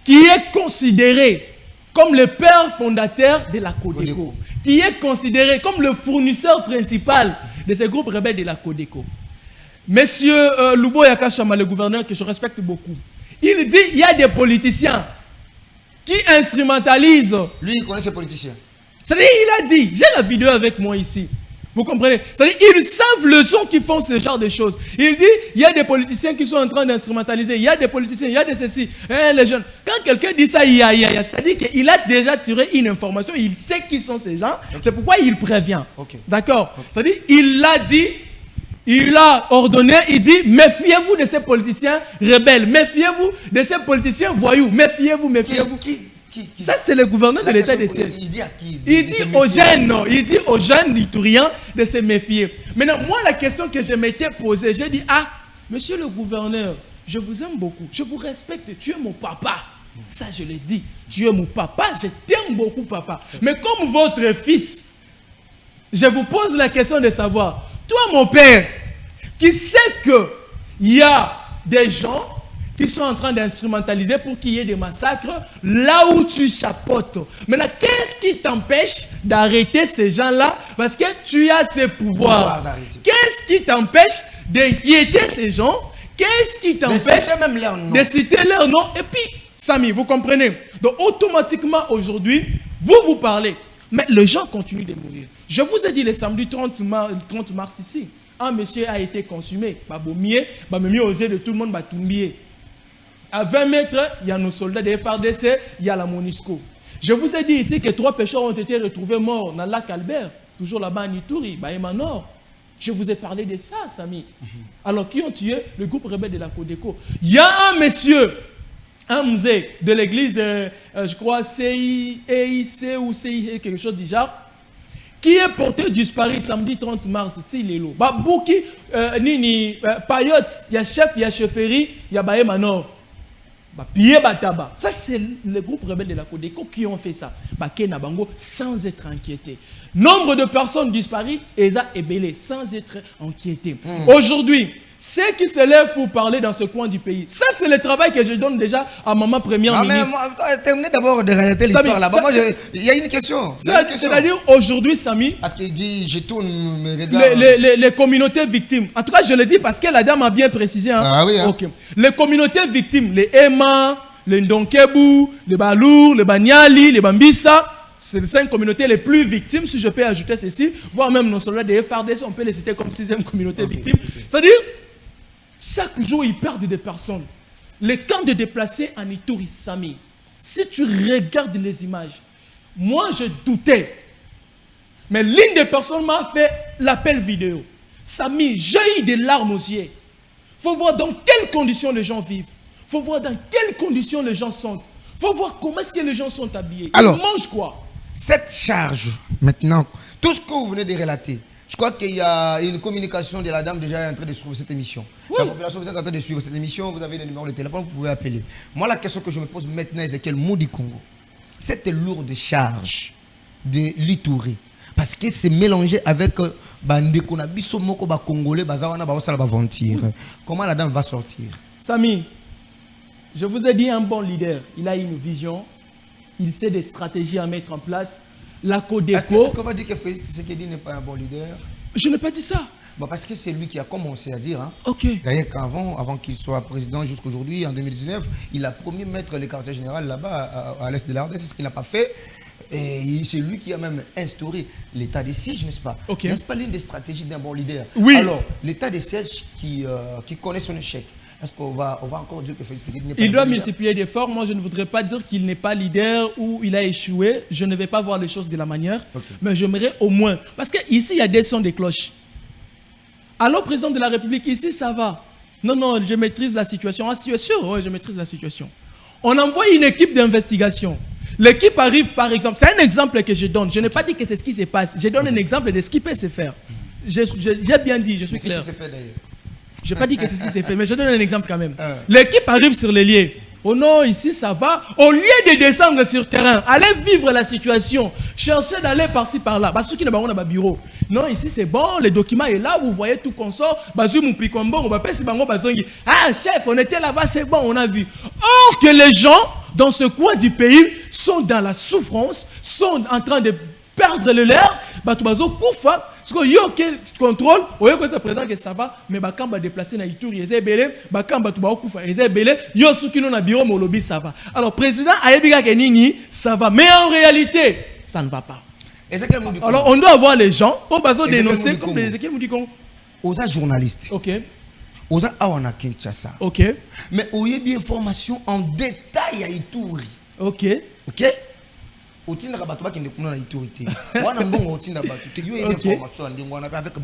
qui est considéré comme le père fondateur de la Codeco, qui est considéré comme le fournisseur principal de ces groupes rebelles de la Codeco. Monsieur Luboyaka Chama, le gouverneur que je respecte beaucoup, il dit qu'il y a des politiciens qui instrumentalisent. Lui, il connaît ces politiciens. C'est-à-dire, il a dit, j'ai la vidéo avec moi ici. Vous comprenez? C'est-à-dire, ils savent les gens qui font ce genre de choses. Il dit, il y a des politiciens qui sont en train d'instrumentaliser. Il y a des politiciens, il y a des ceci. Les jeunes. Quand quelqu'un dit ça, c'est-à-dire qu'il a déjà tiré une information. Il sait qui sont ces gens. Okay. C'est pourquoi il prévient. Okay. D'accord? Okay. C'est-à-dire, il l'a dit, il a ordonné, il dit, méfiez-vous de ces politiciens rebelles. Méfiez-vous de ces politiciens voyous. Méfiez-vous, méfiez-vous. Ça, c'est le gouverneur de l'état de siège. Il dit à qui? Il dit aux jeunes Ituriens de se méfier. Maintenant, moi, la question que je m'étais posée, j'ai dit, monsieur le gouverneur, je vous aime beaucoup, je vous respecte, tu es mon papa. Ça, je l'ai dit, tu es mon papa, je t'aime beaucoup, papa. Mais comme votre fils, je vous pose la question de savoir, toi, mon père, qui sait qu'il y a des gens qui sont en train d'instrumentaliser pour qu'il y ait des massacres là où tu chapeautes. Maintenant, qu'est-ce qui t'empêche d'arrêter ces gens-là parce que tu as ces pouvoirs? Qu'est-ce qui t'empêche d'inquiéter ces gens? Qu'est-ce qui t'empêche de citer leur nom? Et puis, Samy, vous comprenez? Donc, automatiquement, aujourd'hui, vous parlez. Mais les gens continuent de mourir. Je vous ai dit le samedi 30 mars ici, un monsieur a été consumé. Babomier, mieux aux yeux de tout le monde, Batumbier. À 20 mètres, il y a nos soldats des FARDC, il y a la MONUSCO. Je vous ai dit ici que 3 pêcheurs ont été retrouvés morts dans le lac Albert, toujours là-bas à Nitouri, Baïma Nord. Je vous ai parlé de ça, Samy. Alors, qui ont tué le groupe rebelle de la Codeco? Il y a un monsieur, un musée de l'église, je crois, CIC ou CIC, quelque chose du genre, qui est porté disparu samedi 30 mars, Tilelo. Babouki, Nini, Payot, il y a chef, il y a chefferie, il y a Baïma Nord. Ça, c'est le groupe rebelle de la Codeco qui ont fait ça. Sans être inquiétés. Nombre de personnes disparues, Eza et Belé, sans être inquiétés. Aujourd'hui, ceux qui se lèvent pour parler dans ce coin du pays, ça, c'est le travail que je donne déjà à maman première ministre. Terminez d'abord de relater l'histoire là-bas. Il y a une question. C'est-à-dire, aujourd'hui, Samy, parce qu'il dit, je tourne mes regards. Les communautés victimes. En tout cas, je le dis parce que la dame a bien précisé. Hein. Ah oui. Hein. Okay. Les communautés victimes, les Ema, les Ndonkebu, les Balour, les Banyali, les Bambissa, c'est les 5 communautés les plus victimes, si je peux ajouter ceci, voire même nos soldats des FARDC, on peut les citer comme 6e communauté victime. C'est-à-dire, chaque jour, ils perdent des personnes. Les camps de déplacés en Ituri, Samy, si tu regardes les images, moi, je doutais. Mais l'une des personnes m'a fait l'appel vidéo. Samy, j'ai eu des larmes aux yeux. Il faut voir dans quelles conditions les gens vivent. Il faut voir dans quelles conditions les gens sont. Il faut voir comment est-ce que les gens sont habillés. Alors, ils mangent quoi? Cette charge, maintenant, tout ce que vous venez de relater, je crois qu'il y a une communication de la dame déjà en train de suivre cette émission. Oui. La population, vous êtes en train de suivre cette émission, vous avez le numéro de téléphone, vous pouvez appeler. Moi, la question que je me pose maintenant, Ezekiel Moudi Congo, cette lourde charge de l'Ituri, parce que c'est mélangé avec Congolais, comment la dame va sortir? Samy, je vous ai dit, un bon leader, il a une vision, il sait des stratégies à mettre en place. La Codeco. Est-ce qu'on va dire que Félix Tshisekedi n'est pas un bon leader? Je n'ai pas dit ça. Bon, parce que c'est lui qui a commencé à dire. Hein. Ok. D'ailleurs, avant qu'il soit président jusqu'aujourd'hui, en 2019, il a promis mettre le quartier général là-bas, à l'est de la RDC. C'est ce qu'il n'a pas fait. Et c'est lui qui a même instauré l'état de siège, n'est-ce pas? Okay. N'est-ce pas l'une des stratégies d'un bon leader? Oui. Alors, l'état de siège qui connaît son échec, est-ce qu'on va encore dire que Félix Tshisekedi n'est pas Il doit leader? multiplier d'efforts. Moi, je ne voudrais pas dire qu'il n'est pas leader ou il a échoué. Je ne vais pas voir les choses de la manière. Okay. Mais j'aimerais au moins... Parce qu'ici, il y a des sons de cloches. Allô, président de la République, ici, ça va. Non, je maîtrise la situation. Ah, c'est sûr, oui, je maîtrise la situation. On envoie une équipe d'investigation. L'équipe arrive, par exemple... C'est un exemple que je donne. Je n'ai pas dit que c'est ce qui se passe. Je donne un exemple de ce qui peut se faire. J'ai bien dit, je suis clair. Qu'est-ce qui s'est fait d'ailleurs? Je n'ai pas dit que c'est ce qui s'est fait, mais je donne un exemple quand même. L'équipe arrive sur les lieux. Oh non, ici ça va. Au lieu de descendre sur le terrain, allez vivre la situation. Cherchez d'aller par-ci par-là. Ceux qui n'ont pas de bureau. Non, ici c'est bon, le document est là, vous voyez tout qu'on sort. Ah, chef, on était là-bas, c'est bon, on a vu. Or que les gens dans ce coin du pays sont dans la souffrance, sont en train de perdre le leur. Ce que yo contrôle, oyo ko présent que ça va, mais quand va déplacer na Ituri, ezé belé, quand va tuba kufa, ezé belé, yo ceux qui n'ont na bureau molobi ça va. Alors président ayebiga ke nini, ça va, mais en réalité, ça ne va pas. Alors on doit avoir les gens pour besoin dénoncer comme les Ezekiel Moudikon. Aux journalistes. OK. Aux awana Kinshasa. OK. Mais oye bien information en détail à Ituri. OK. OK. Avec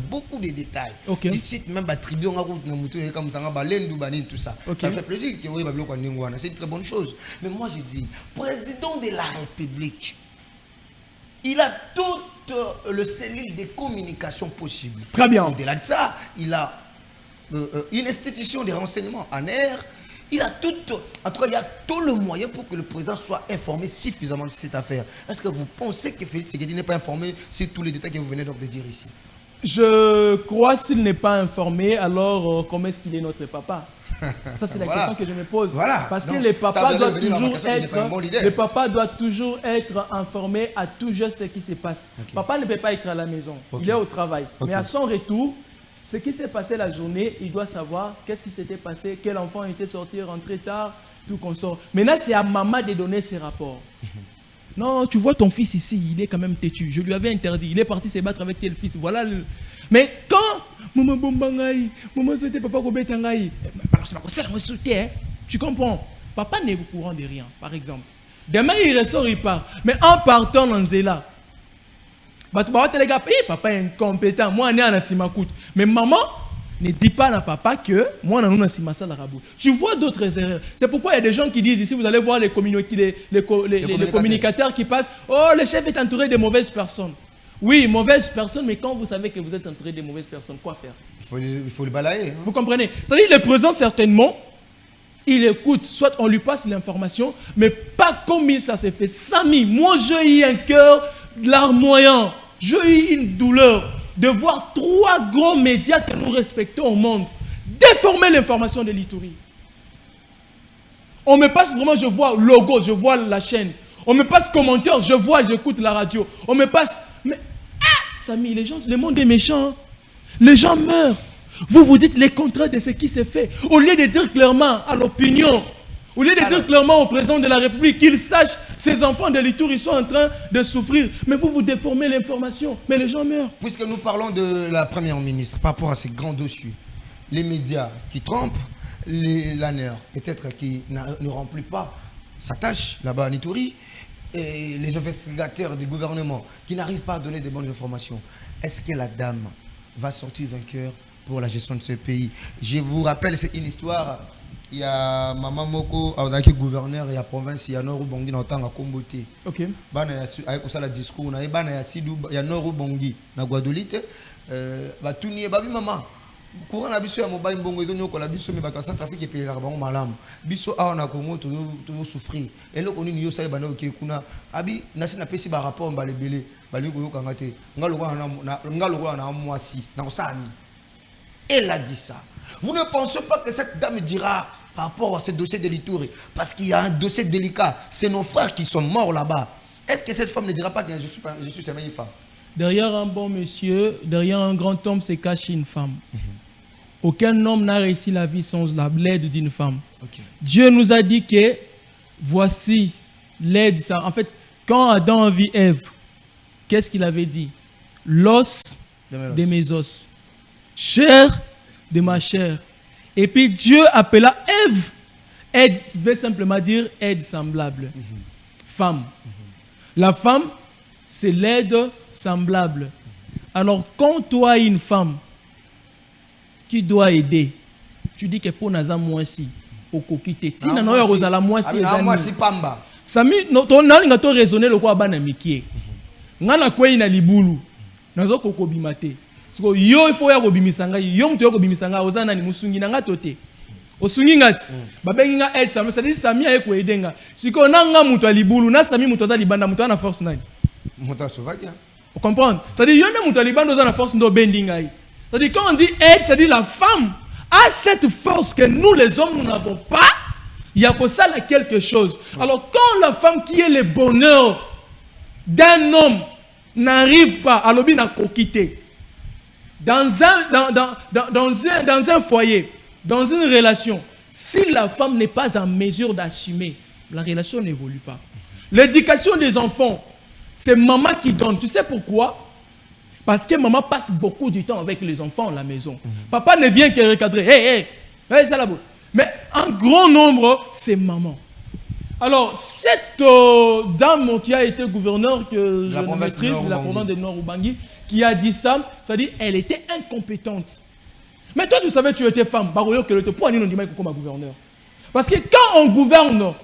beaucoup de détails. Okay. Ici, même tribu, tout ça. Okay. Ça fait plaisir que c'est une très bonne chose. Mais moi, je dis, président de la République, il a toute le cellule de communication possible. Très bien. Au-delà de ça, il a une institution de renseignement en air. Il a tout, en tout cas, il y a tout le moyen pour que le président soit informé suffisamment de cette affaire. Est-ce que vous pensez que Félix Tshisekedi n'est pas informé sur tous les détails que vous venez donc de dire ici? Je crois s'il n'est pas informé, alors comment est-ce qu'il est notre papa? Ça, c'est la question que je me pose. Voilà. Parce que donc, les papas doivent toujours être informés à tout geste qui se passe. Okay. Papa ne peut pas être à la maison, il est au travail. Mais à son retour, ce qui s'est passé la journée, il doit savoir qu'est-ce qui s'était passé, quel enfant était sorti, rentré tard, tout qu'on sort. Maintenant, c'est à maman de donner ses rapports. Non, tu vois ton fils ici, il est quand même têtu. Je lui avais interdit. Il est parti se battre avec tel fils. Voilà. Mais quand maman bombangaï, maman souhaite papa kobetangaï. Tu comprends? Papa n'est au courant de rien, par exemple. Demain, il ressort, il part. Mais en partant dans Zéla, papa est incompétent. Moi, je suis Simakout. Mais maman ne dit pas à papa que moi, je suis Simassa la Rabou. Tu vois d'autres erreurs. C'est pourquoi il y a des gens qui disent ici, vous allez voir les communicateurs qui passent. Oh, le chef est entouré de mauvaises personnes. Oui, mauvaises personnes, mais quand vous savez que vous êtes entouré de mauvaises personnes, quoi faire? Il faut le balayer. Hein. Vous comprenez? C'est-à-dire, le président, certainement, il écoute, soit on lui passe l'information, mais pas comme ça s'est fait. Samy, moi j'ai eu un cœur larmoyant, j'ai eu une douleur de voir 3 grands médias que nous respectons au monde déformer l'information de l'Ituri. On me passe vraiment, je vois logo, je vois la chaîne. On me passe commentaire, je vois, j'écoute la radio. On me passe, mais Samy, les gens, le monde est méchant. Les gens meurent. Vous vous dites les contraires de ce qui s'est fait. Au lieu de dire clairement à l'opinion, au lieu de dire clairement au président de la République qu'il sache ces enfants de l'Ituri, ils sont en train de souffrir. Mais vous déformez l'information. Mais les gens meurent. Puisque nous parlons de la première ministre par rapport à ces grands dossiers, les médias qui trompent, l'ANER peut-être qui ne remplit pas sa tâche là-bas à Ituri, et les investigateurs du gouvernement qui n'arrivent pas à donner de bonnes informations. Est-ce que la dame va sortir vainqueur pour la gestion de ce pays? Je vous rappelle, c'est une histoire. Il y a Maman Moko, qui est gouverneur, il y a province, il y a Nord Bongi dans le temps à Komboté. Ok. Avec le discours, il y a Nord Bongi, dans Guadeloupe. Tout n'y est pas maman. Courant la biso ya mobile mbongo ezo ko la biso me bato Centrafrique et la bango malamu biso awa na Congo to souffrir et là oni yo sala bana ke kuna abi nasi na pesi ba rapport ba lebele ba lingo yo kanga te ngalo na mwasi na kosani. Elle a dit ça. Vous ne pensez pas que cette dame dira par rapport à ce dossier de l'Ituri, parce qu'il y a un dossier délicat, c'est nos frères qui sont morts là-bas. Est-ce que cette femme ne dira pas que je suis sa meilleure femme? Derrière un bon monsieur, derrière un grand homme se cache une femme. Aucun homme n'a réussi la vie sans l'aide d'une femme. Okay. Dieu nous a dit que voici l'aide. En fait, quand Adam a vu Ève, qu'est-ce qu'il avait dit? L'os de mes os, chair de ma chair. Et puis Dieu appela Ève. Aide veut simplement dire aide semblable. Femme. La femme, c'est l'aide semblable. Alors, quand toi as une femme qui doit aider, tu dis que pour Naza Mouassi, au kokite, si na noya rozala Mouassi ezani. Pamba. Sami, ton nalinga to raisonner le quoi bana mikie. Ngana kwe ina libulu. Nazo kokobimate. Siko yo ifo ya kobimisanga, yo mtu ya kobimisanga ozana ni musungi na ngatote. Osungi ngati. Babengi nga aide Sami, ça dit Sami aye ko edenga. Siko nanga mutu ya libulu, na Sami mutu za libanda mutu na force nani. Mutu sauvagia. Vous comprenez? C'est-à-dire yo na mutu ya libanda za na force ndo bendinga yi. C'est-à-dire quand on dit aide, c'est-à-dire la femme a cette force que nous les hommes nous n'avons pas. Il y a que ça là quelque chose. Alors quand la femme qui est le bonheur d'un homme n'arrive pas à l'objet n'a quitter dans un foyer, dans une relation, si la femme n'est pas en mesure d'assumer, la relation n'évolue pas. L'éducation des enfants, c'est maman qui donne. Tu sais pourquoi? Parce que maman passe beaucoup du temps avec les enfants à la maison. Papa ne vient que recadrer. Hey, ça la boue. Mais en grand nombre, c'est maman. Alors, cette dame qui a été gouverneure que je maîtrise de la province de Nord-Ubangi, qui a dit ça, ça dit elle était incompétente. Mais toi, tu savais que tu étais femme. Pourquoi on dit comme gouverneur? Parce que quand on gouverne,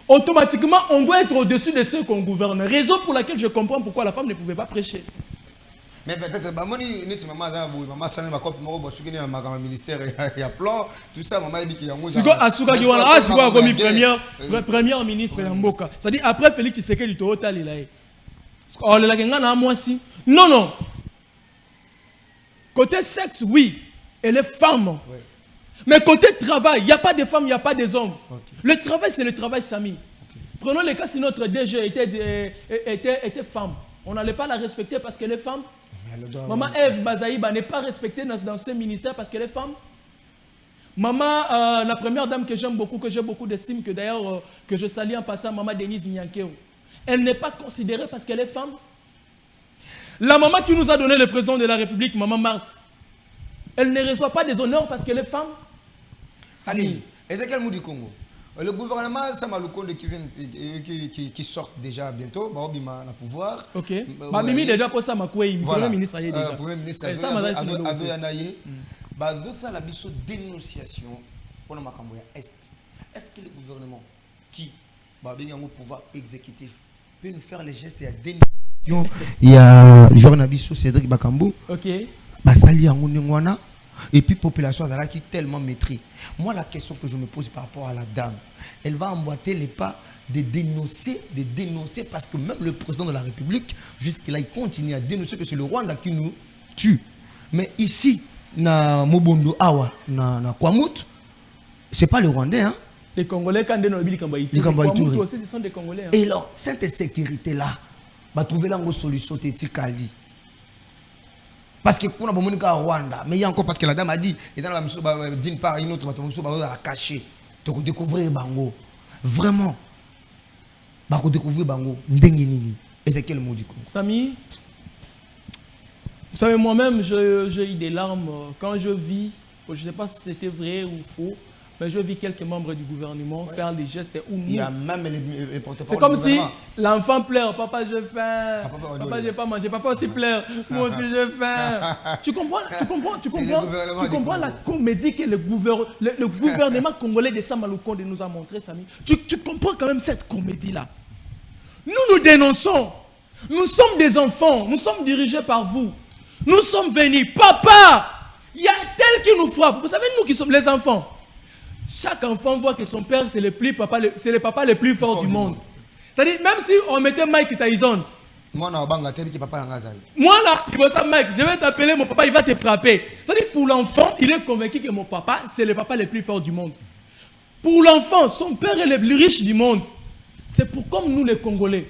automatiquement, on doit être au-dessus de ceux qu'on gouverne. Raison pour laquelle je comprends pourquoi la femme ne pouvait pas prêcher. Mais peut-être maman sané ma copie moi suis ma ministère il y a plan tout ça maman dit qu'il y a première ministre ya mboka. C'est-à-dire après Félix Tshisekedi to otalela e. Oh le la ngana moi si. Non. Côté sexe oui, elle est femme. Ouais. Mais côté travail, il n'y a pas de femmes, il n'y a pas des hommes. Okay. Le travail c'est le travail Samy. Okay. Prenons le cas si notre DG était femme. On n'allait pas la respecter parce qu'elle est femme. Maman Ève Bazaïba n'est pas respectée dans ce ministère parce qu'elle est femme. Maman, la première dame que j'aime beaucoup, que j'ai beaucoup d'estime, que d'ailleurs que je salue en passant, maman Denise Nyankeo, elle n'est pas considérée parce qu'elle est femme. La maman qui nous a donné le président de la République, maman Marthe, Elle ne reçoit pas des honneurs parce qu'elle est femme. Allez, Ezekiel Mou du Congo. Le gouvernement Samaloukonde qui sort déjà bientôt, Baobima na pouvoir. Ok. Mimi déjà pour ça Makoué, Premier ministre aye déjà. Premier ministre ça avait anaye. Ça la biso dénonciation pour le makambo ya est. Est-ce que le gouvernement qui va bien au pouvoir exécutif peut nous faire les gestes de dénonciation? Il y a le journaliste Cédric Bakambu. Ok. Basali yango ngwana. Et puis, la population qui est tellement maîtrise. Moi, la question que je me pose par rapport à la dame, elle va emboîter les pas de dénoncer parce que même le président de la République, jusque-là, il continue à dénoncer que c'est le Rwanda qui nous tue. Mais ici, na Mobondo Awa, na Kwamut, ce n'est pas le Rwandais. Hein? Les Congolais, quand ils les Kwamut aussi, ce sont des Congolais. Hein? Et alors, cette sécurité-là, va trouver la solution Tétikali. Parce que on a besoin de Rwanda, mais il y a encore parce que la dame a dit, et dans la mission d'une part une autre, on va la cacher, donc découvrir Bango, vraiment, découvrir Bango, Ndenginini, Ezekiel Moudiko. Samy, vous savez moi-même, j'ai eu des larmes quand je vis, je ne sais pas si c'était vrai ou faux. Mais je vis quelques membres du gouvernement faire des gestes où nous... Il y a même les porte-parole. C'est comme si l'enfant pleure. Papa, j'ai faim. Papa, j'ai pas mangé. Papa aussi pleure. Moi aussi, j'ai faim. Tu comprends la comédie que le gouvernement congolais de Samaloukonde nous a montré, Samy. Tu comprends quand même cette comédie-là. Nous dénonçons. Nous sommes des enfants. Nous sommes dirigés par vous. Nous sommes venus. Papa, il y a tel qui nous frappe. Vous savez, nous qui sommes les enfants. Chaque enfant voit que son père, c'est le papa le plus fort du monde. C'est-à-dire, même si on mettait Mike Tyson, moi là, il va dire Mike, je vais t'appeler mon papa, il va te frapper. C'est-à-dire, pour l'enfant, il est convaincu que mon papa, c'est le papa le plus fort du monde. Pour l'enfant, son père est le plus riche du monde. C'est pour comme nous les Congolais.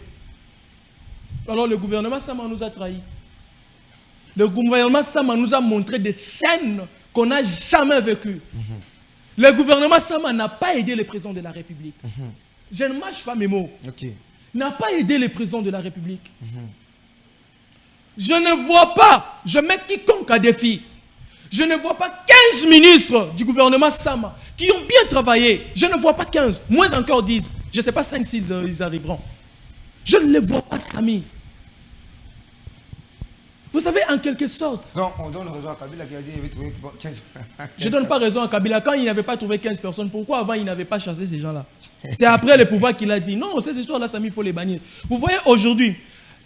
Alors le gouvernement Sama nous a trahis. Le gouvernement Sama nous a montré des scènes qu'on n'a jamais vécues. Le gouvernement Sama n'a pas aidé le président de la République. Je ne mâche pas mes mots. N'a pas aidé le président de la République. Je ne vois pas, je mets quiconque à défi, je ne vois pas 15 ministres du gouvernement Sama qui ont bien travaillé. Je ne vois pas 15, moins encore 10. Je ne sais pas 5 s'ils ils arriveront. Je ne les vois pas, Samy. Vous savez, en quelque sorte... Non, on donne raison à Kabila qui a dit qu'il avait trouvé 15 Je ne donne pas raison à Kabila. Quand il n'avait pas trouvé 15 personnes, pourquoi avant il n'avait pas chassé ces gens-là? C'est après le pouvoir qu'il a dit. Non, ces histoires-là, Samy, il faut les bannir. Vous voyez, aujourd'hui,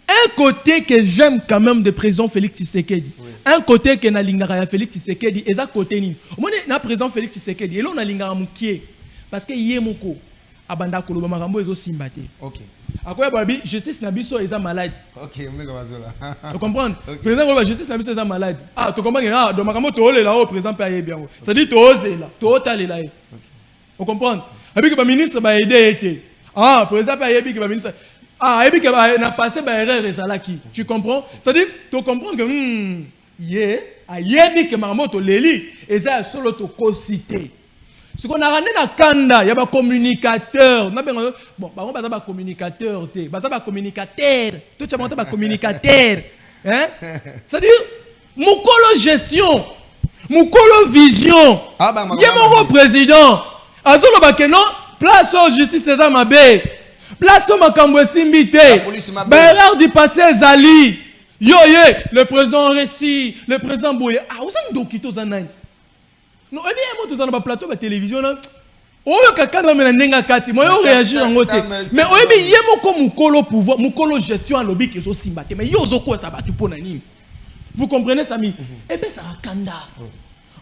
un côté que j'aime quand même de président Félix Tshisekedi, un côté que Nalingara Félix Tshisekedi, et ça côté ni. Moi, le président Félix Tshisekedi, et là, on a Lingara Moukié. Parce que Yemoko, Abanda Koloba Marambo, ils ont simbaté. Ok. Après, Babi, justice Nabiso est malade. Ok, tu comprends? Président la justice Nabiso est malade. Ah, tu comprends? Ah, donc Makambo, tu es là, président Paye bien. Ça dit, tu es là, tu es là. Vous comprenez? Et puis que le ministre va aider. Ah, président Paye bien que le ministre. Ah, et puis que n'a passé par erreur et ça là qui. Tu comprends? Ça dit, tu comprends que ayebi que Makambo to leli et ça solo to cocité. Ce qu'on a ramené dans Kanda, il y a des communicateurs. Bon, on va dire communicateur. On va communicateur. Tout le monde va communicateur. C'est-à-dire, Moukolo gestion, Moukolo vision. Il y a mon président. Azolo Bakeno, place au justice César Mabé. Place au Makambwe Simbité. Bérard du passé Zali. Yoye, le président Ressi, le président Bouye. Ah, vous avez Dokito Zanay. Non, et bien, moi, tu as un plateau de télévision. Oh, quelqu'un qui a un kati, moi, je réagis en côté. Mais oh, bien, il y a mon pouvoir, mon gestion à lobby qui est aussi battu. Mais il y a quoi ça va tout pour nani. Vous comprenez, Samy? Eh bien, ça va Kanda.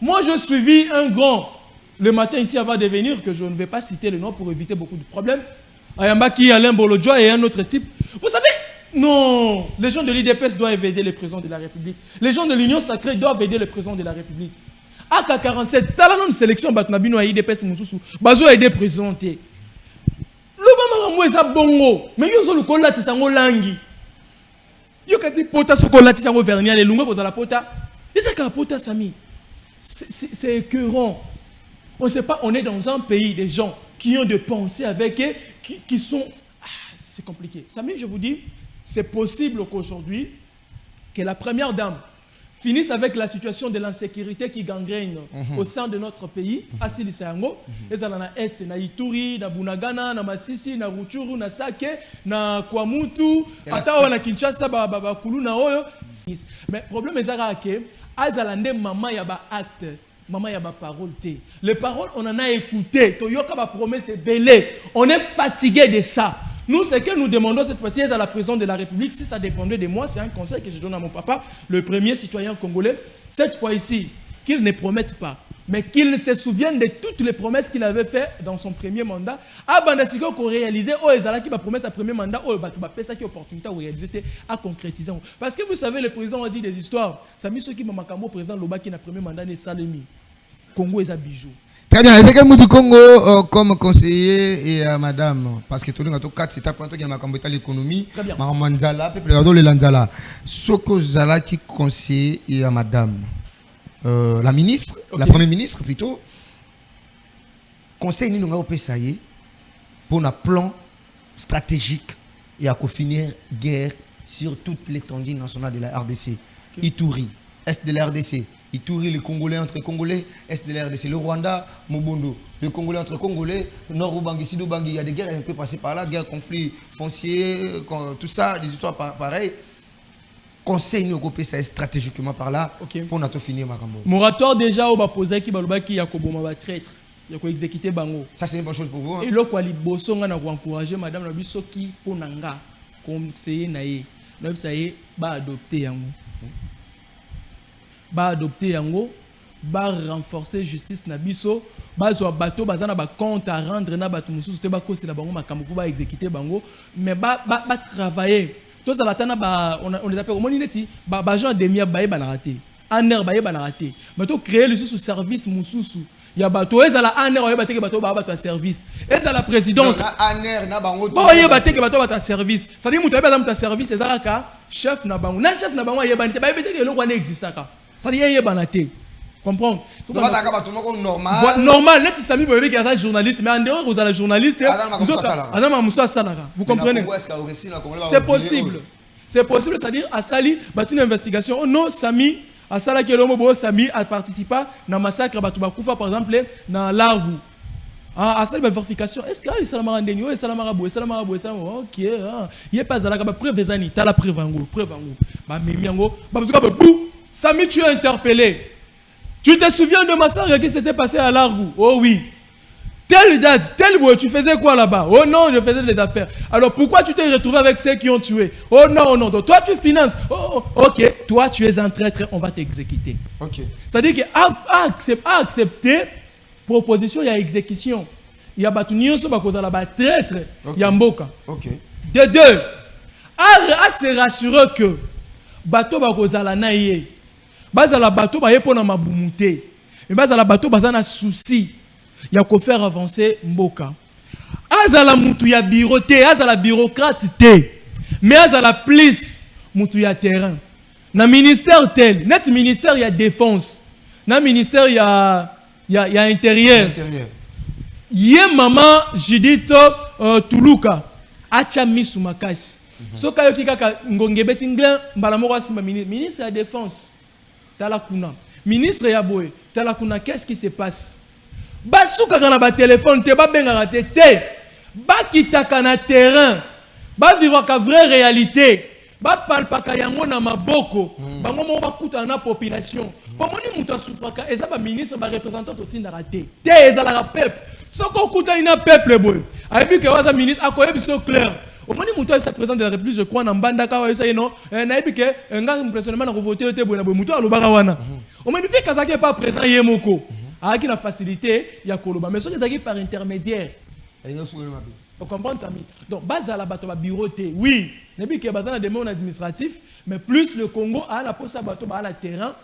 Moi, je suivis un grand le matin ici avant de venir, que je ne vais pas citer le nom pour éviter beaucoup de problèmes. Ayambaki, Alain Bolodjoa et un autre type. Vous savez, non, les gens de l'IDPS doivent aider le président de la République. Les gens de l'Union Sacrée doivent aider le président de la République. AK-47, t'as la même sélection, Batnabino a IDPS Moussou, Bazo a aidé présenté. Le moment où ils ont bongo, mais ils ont le colat, ils sont langi. Ils ont dit pota, ce colat, ils sont vernis, les lungs, vous avez la pota. Et c'est qu'un pota, Samy. C'est écœurant. On ne sait pas, on est dans un pays des gens qui ont des pensées avec eux, qui sont. Ah, c'est compliqué. Samy, je vous dis, c'est possible qu'aujourd'hui, que la première dame finissent avec la situation de l'insécurité qui gangrène au sein de notre pays. Asilisa yango, ezala na est, na Ituri, na Bunagana, na Masisi, na Rutshuru, na Sake, na Kwamutu, ata na Kinshasa ba kulu na oyo. Mais problème ezala ke azala nde mama ya ba acte. Maman, il y a ma parole. Les paroles, on en a écouté. Toyoka ma promesse est belée. On est fatigué de ça. Nous, ce que nous demandons cette fois-ci à la présidente de la République, si ça dépendait de moi, c'est un conseil que je donne à mon papa, le premier citoyen congolais, cette fois-ci, qu'il ne promette pas, mais qu'il se souvienne de toutes les promesses qu'il avait faites dans son premier mandat. Abandasiko qu'on réalisait, oh, ezala qui va promettre sa premier mandat, oh, bah, tu vas faire ça qui opportunité à réaliser, à concrétiser. Parce que vous savez, le président a dit des histoires. Ça mis ceux qui m'a makambo, président Loba qui n'a premier mandat, n'est Salemi. Congo est un bijou. Très bien. Est-ce que Mouti Congo, comme conseiller et madame, parce que tout le monde a 4 étapes, quand il y a l'économie, Manzala, peuple de l'Anzala, Soko Zala qui conseiller et madame, la ministre, la première ministre plutôt, conseil nous avons essayé pour un plan stratégique et à finir guerre sur toute l'étendue nationale de la RDC, Ituri, est de la RDC. Ituri, les Congolais entre Congolais, Est de la RDC, le Rwanda, Mobondo, le Congolais entre Congolais, Nord Ubangi, Sud Ubangi, il y a des guerres, on peut passer par là, guerre, conflit foncier, tout ça, des histoires pareilles. Conseil nous grouper ça stratégiquement par là pour nous finir ma cambo. Moratoire déjà au baposer qui baloba qui a koboma ba traître, il a exécuter bango. Ça c'est une bonne chose pour vous. Hein? Et le quoi liboso nga na encourager madame la biso qui ponanga conseiller naé. Même ça y ba adopter yango. Ba adopter yango, ba renforcer justice na biso, ba zo bateau bazana ba compte à rendre na bato mususu te ba kosi la bango makambo pour ba exécuter bango, mais ba travailler. Tous à la tana ba on les appelle comment neti ba gens demi ba ba raté. Aner ba raté. Mais to créer le sous service mususu. Ya bato ezala aner ba bateke bato ba bato service. Ezala présidence. Aner na bango. Ba ye bateke bato ba service. Ça dit mutu ba ta service ezala ka chef na bango. Na chef na bango ye banite ba beteke eloko na existaka. Ça dit ye banate. Comprendre? Normal. Normal, net Sami Bobé qui est journaliste, mais en dehors vous êtes journaliste. Vous comprenez? C'est possible. C'est possible, c'est-à-dire à Sali, une investigation. Oh non, Sami, à Sala qui est l'homme, Sami a participé à un massacre Batouba par exemple, dans l'Argou. À Sali, vérification. Est-ce qu'il y a Salamara Ndenio et Salamara Boué, Salamara Boué, ok, il n'y a pas à la preuve des années, tu as la preuve en gros, Bah, Miango, Sami, tu es interpellé. Tu te souviens de massacre qui s'était passé à Largou? Oh oui. Telle date, tel bout, tu faisais quoi là-bas? Oh non, je faisais des affaires. Alors pourquoi tu t'es retrouvé avec ceux qui ont tué? Oh non, non. Donc toi tu finances. Oh, ok. Toi tu es un traître, on va t'exécuter. Ok. C'est-à-dire qu'à accepter proposition, il y a exécution. Il y a batunion sur cause là-bas traître. Il y a mboka. Ok. De deux, à se rassurer que bateau va cause la naïe. Bazala bateau ba yepona mabumuté. Mais bazala bateau bazana souci. Ya ko faire avancer mboka. Azala mutu ya bureauté, azala bureaucrate té. Mais azala plus mutu ya terrain. Na ministère tel, net ministère ya défense. Na ministère ya intérieur. Yé maman Judith Tuluka acha misu makasi. Soka yo kika ngongebeti ngla mbala moko asima ministre ya défense. Talakuna. Ministre Yaboé, Talakuna, qu'est-ce qui se passe? Basouka kana ba téléphone, te ba benga te, ba kitaka na terrain, ba vivre ka vraie réalité, ba palpaka yango na maboko, ba ngomo ba kuta na population. Comment ni muta souffraka, eza ba ministre ba représentant totinda raté. Te eza la peuple. Soko kuta ina peuple boy. Ayebi ke waza ministre akoyebi so clair. Au moment où le président de la République, je crois, dans Banda Kawa, ça y est, non, naïbi que un gars impressionnement a voté au Tébou, na Boutou, au Barawana. Au moment où Kazaki n'est pas présent, il y a Moko. Avec la facilité, il y a Koloba. Mais ce qui est par intermédiaire. Vous comprenez ça? Donc, base à la bateau, bureau, oui. Naïbi que base à la demande administrative, mais plus le Congo a la poste à bateau, à la terrain,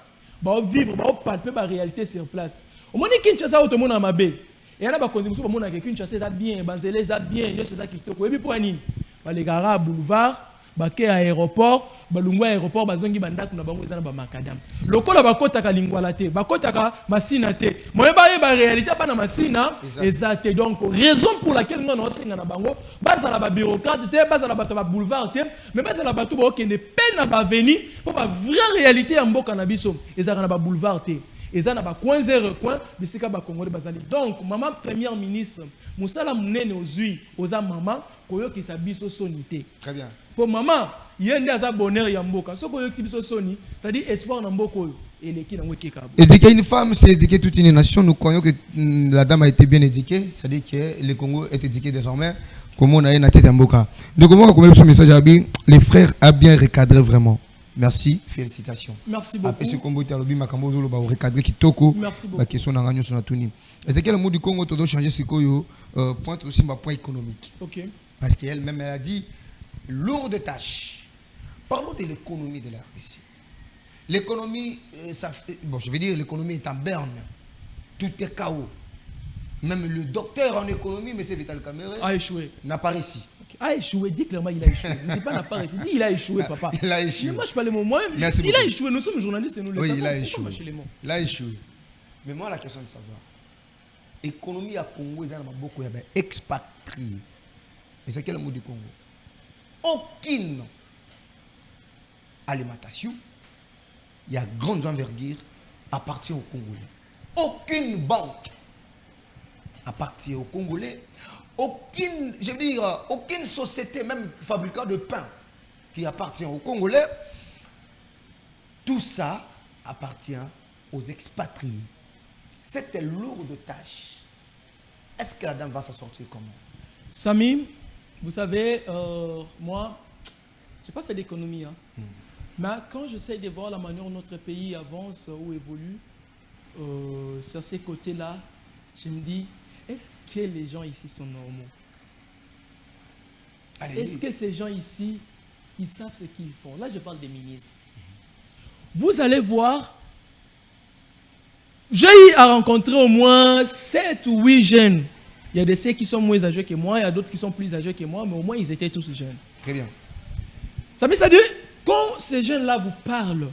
va vivre, va palper la réalité sur place. Au moment où Kinshasa, tout le monde a ma baie. Et là, on continue à Kinshasa, ça bien, Banzélé, ça bien, c'est ça qui te coûte. Et puis, pour les garas boulevard bake aéroport balungwa aéroport bazongi bandako na bango ezana ba makadam lokola bakota ka lingwala te bakota ka masina te moye ba réalité pas na masina ezate donc raison pour laquelle ngona osenga na bango bazala ba bureaucrate te bazala bato ba boulevard te mais bazala bato ba okende pe na ba veni pour ba vraie réalité ya mboka na biso ezaka na ba boulevard te ezana ba coin zéro coin bisika ba congolais bazali donc maman première ministre musala munene ozui oza maman koyoki sa biso sonité très bien pour maman yende aza bonheur ya mboka soko koyoki biso soni ça dit espoir na mboka oyo eleki na ngwekeka éduquer une femme c'est éduquer toute une nation. Nous croyons que la dame a été bien éduquée, c'est-à-dire que le Congo est éduqué désormais comme on a une tête en mboka. Donc comment on ce message à les frères a bien recadré vraiment. Merci, félicitations. Merci beaucoup. Après ce combo talobi makambo zolo ba recadrer kitoko. Merci beaucoup. La question na ranyo sur na tuni. Est-ce que le mot du Congo doit changer ce koyo point aussi ma point économique. OK. Parce qu'elle même elle a dit lourde tâche. Parlons de l'économie de la RDC. L'économie bon je veux dire l'économie est en berne. Tout est chaos. Même le docteur en économie, M. Vital Kamere, a échoué. N'a pas réussi. A échoué, dit clairement il a échoué. Il ne dit pas n'a pas réussi, dit il a échoué, papa. Il a échoué. Mais moi je parle de moi. Il a échoué, nous sommes journalistes et nous le savons. Oui, il a échoué. Il a échoué. Mais moi la question de savoir, l'économie à Congo est dans beaucoup expatriés. Et c'est quel mot du Congo? Aucune alimentation, il y a grande envergure, appartient aux Congolais. Aucune banque appartient aux Congolais. Aucune, je veux dire, aucune société, même fabricant de pain, qui appartient aux Congolais. Tout ça appartient aux expatriés. Cette lourde tâche, est-ce que la dame va s'en sortir comment? Samy, vous savez, moi, je n'ai pas fait d'économie. Hein. Mais quand j'essaie de voir la manière dont notre pays avance ou évolue, sur ces côtés-là, je me dis, est-ce que les gens ici sont normaux? Est-ce que ces gens ici, ils savent ce qu'ils font? Là, je parle des ministres. Vous allez voir, j'ai eu à rencontrer au moins 7 ou 8 jeunes. Il y a des ceux qui sont moins âgés que moi, il y a d'autres qui sont plus âgés que moi, mais au moins ils étaient tous jeunes. Très bien. Ça veut dire, quand ces jeunes-là vous parlent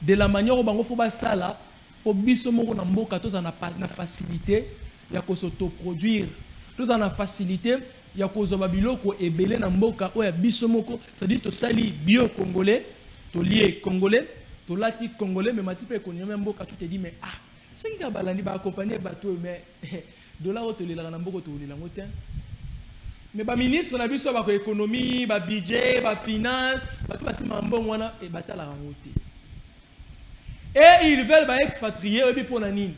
de la manière dont il faut faire ça, pour na facilité, il y a s'autoproduire. Tous en a facilité, il y a biloko ebele na mboka o ya bisomoko, c'est-à-dire to sali bio congolais, to lié congolais, to lati congolais mais matipe économie mboka tu te dis mais ah, c'est nga balandi ba accompagner bateau mais dollar o to lelaka na mboka to lelango te. Mais ba ministre na biso ba ko économie, ba budget, ba finance, ba tout ba simambo wana e batala rangote. Et ils veulent ba expatrier et puis pour nani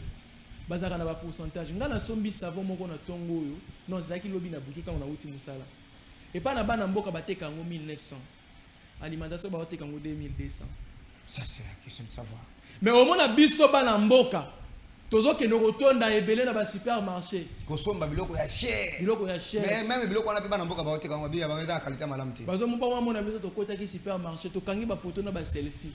bazaka na ba pourcentage ngana sombi savon moko na tongo yo non zaki lobi na butu tango na uti musala et pas na bana mboka bateka ngo 1900 alimentation ba bateka ngo 2200. Ça c'est la question de savoir. Mais au moins na biso bana mboka tozo ke no rotonda ebele na ba supermarché kosomba biloko ya cher mais même biloko na pe bana mboka ba bateka ngo bia ba meza qualité malamu te bazo mpa wa mona biso to kota ki supermarché to kangi ba photo na ba selfie.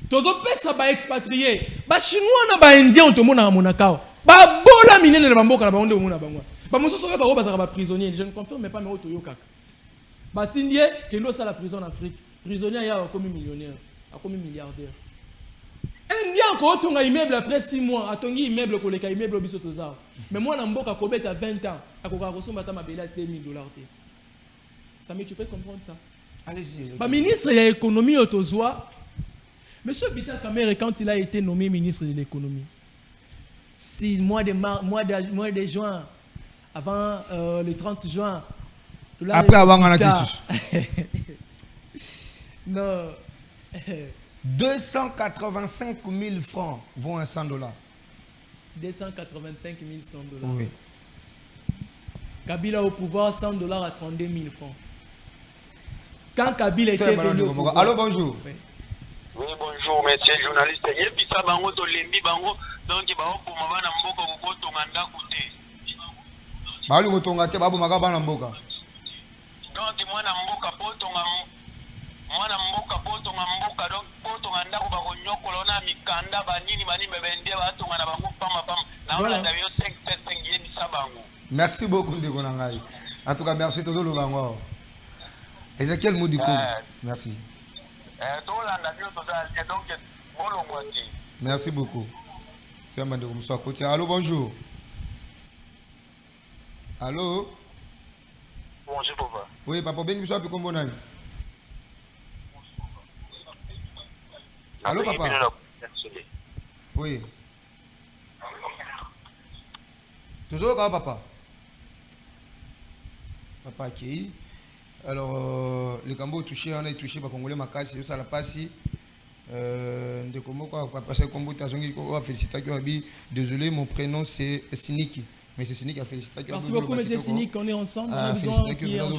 Tozo pesa ba expatrié ba chinois na ba indien to mona monakao ba bola minene na bamboka na bango mona bangwa ba mososo ka ba bazaka ba prisonnier je ne confirme pas mais oto yo kaka ba tindie que no ça la prison en Afrique prisonnier ya comme millionnaire comme milliardaire indien ko tonga immeuble après 6 mois atongi immeuble ko leka immeuble biso toza mais moi na mboka ko beta 20 ans akoka ko somba ta mabela c'était $1000 te ça me tu peux comprendre ça. Allez-y. Ba ministre de l'économie autozoa. Monsieur Vital Kamere, quand il a été nommé ministre de l'économie, mois de juin, avant le 30 juin, après avoir un acquis. Non. 285 000 francs vont à $100. 285 100 $. Oui. Kabila au pouvoir, $100 à 32 000 francs. Quand Kabila était venu au pouvoir... Allô, bonjour. Oui. Oui, bonjour, monsieur le journaliste. Il y a ça, bango, to lembi, bango, donc il va au pour ma bana mboka, au to nganda côté. Balu motonga te, babu maga bana mboka. Donc, moi, na mboka, potonga, moi, na mboka, potonga mboka, donc, potonga ndako, bako nyoko, lona, mikanda, banini, bende, batonga, na bango, pama, pama. Na on a d'ailleurs 5, 7, 5, il y a ça, bango. Merci beaucoup, Ndeko Nangai. En tout cas, merci, Tozo Lubango. Ezekiel Moudiko. Merci. Merci beaucoup. Allô, bonjour. Allô? Bonjour, papa. Oui, papa, ben, vous avez comment on. Allô, papa? Oui. Toujours quand papa? Papa qui? Alors, le Cambo touché, on a touché par Congolais, ma casse, ça la passe. De comment quoi, parce que Combo Tazongi, féliciter qui désolé, mon prénom c'est Siniki. Mais c'est Siniki qui a félicité. Merci beaucoup, monsieur Siniki, on est ensemble. On a besoin qu'il y ait un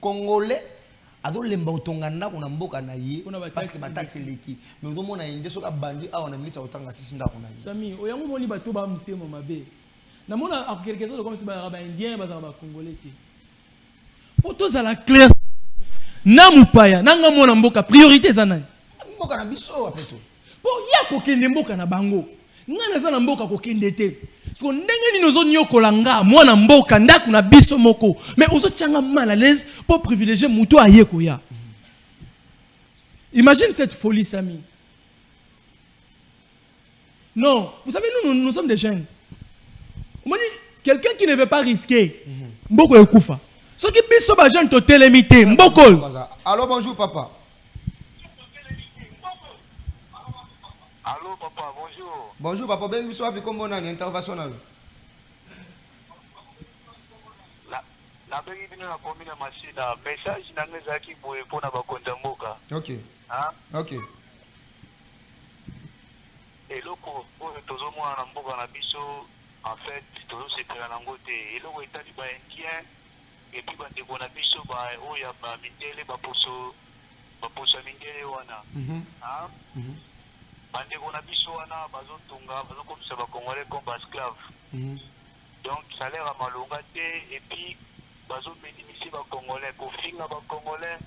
Congolais. Ado lemba utongana kuna mboka na ye parce que bataxe leki mais ozo mona inde soka bandi a ona minute utanga sisi nda kuna ye Sami oyango moni bato ba mutemo mabe na mona a quelque chose comme si ba indien ba congolais te pour tous à la claire na mupaya nanga mona mboka priorité zana mboka na biso apeto po ya ko kende mboka na bango ngana za na mboka ko kende te parce que ndenge ni nozo nyokola nga mwana mboka ndaku na biso moko mais ozo tianga mal à l'aise pour privilégier muto aye koya. Imagine cette folie, Sami. Non, vous savez, nous sommes des jeunes. Quelqu'un qui ne veut pas risquer, mboko ekufa. Ce qui biso ba jeune to télémité, mboko. Allô, bonjour papa. Allô papa, bonjour. Bonjour papa, ben biso api kombo na intervention na. La bengi bino na commune Masina, message na ngeza ki boye pona ba konda mboka. OK. Hein? OK. Et loko oyo tozo mwana na mboka na biso en fait tozo sepela na ngote. Et loko etali ba indien et puis ba ndeko na biso ba oya ba mindele ba poso mindele wana. Hein? Bandeko na biso wana bazotunga bazokomisa ba Congolais comme ba esclaves. Donc salaire à malonga te et puis bazo minimiser ba Congolais ko finga ba Congolais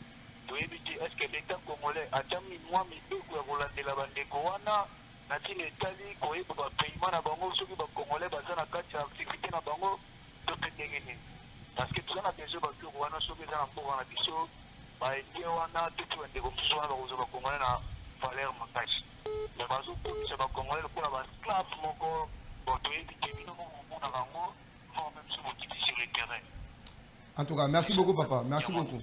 to éviter est-ce que l'état congolais atami moi mibeko ya kolandela bandeko wana na tine etali ko yeba ba paiement na bango soki ba Congolais baza na kati ya activité na bango to pendengene parce que tozana besoin ba kyo wana soki za na mboka na biso ba etie wana to bandeko mosusu wana bakozo ba Congolais na valeur makasi mais bazo komisa ba Congolais lokola ba esclave moko bon to éviter bino moko na bango faut même se motiver sur le terrain. En tout cas, merci beaucoup papa, merci beaucoup.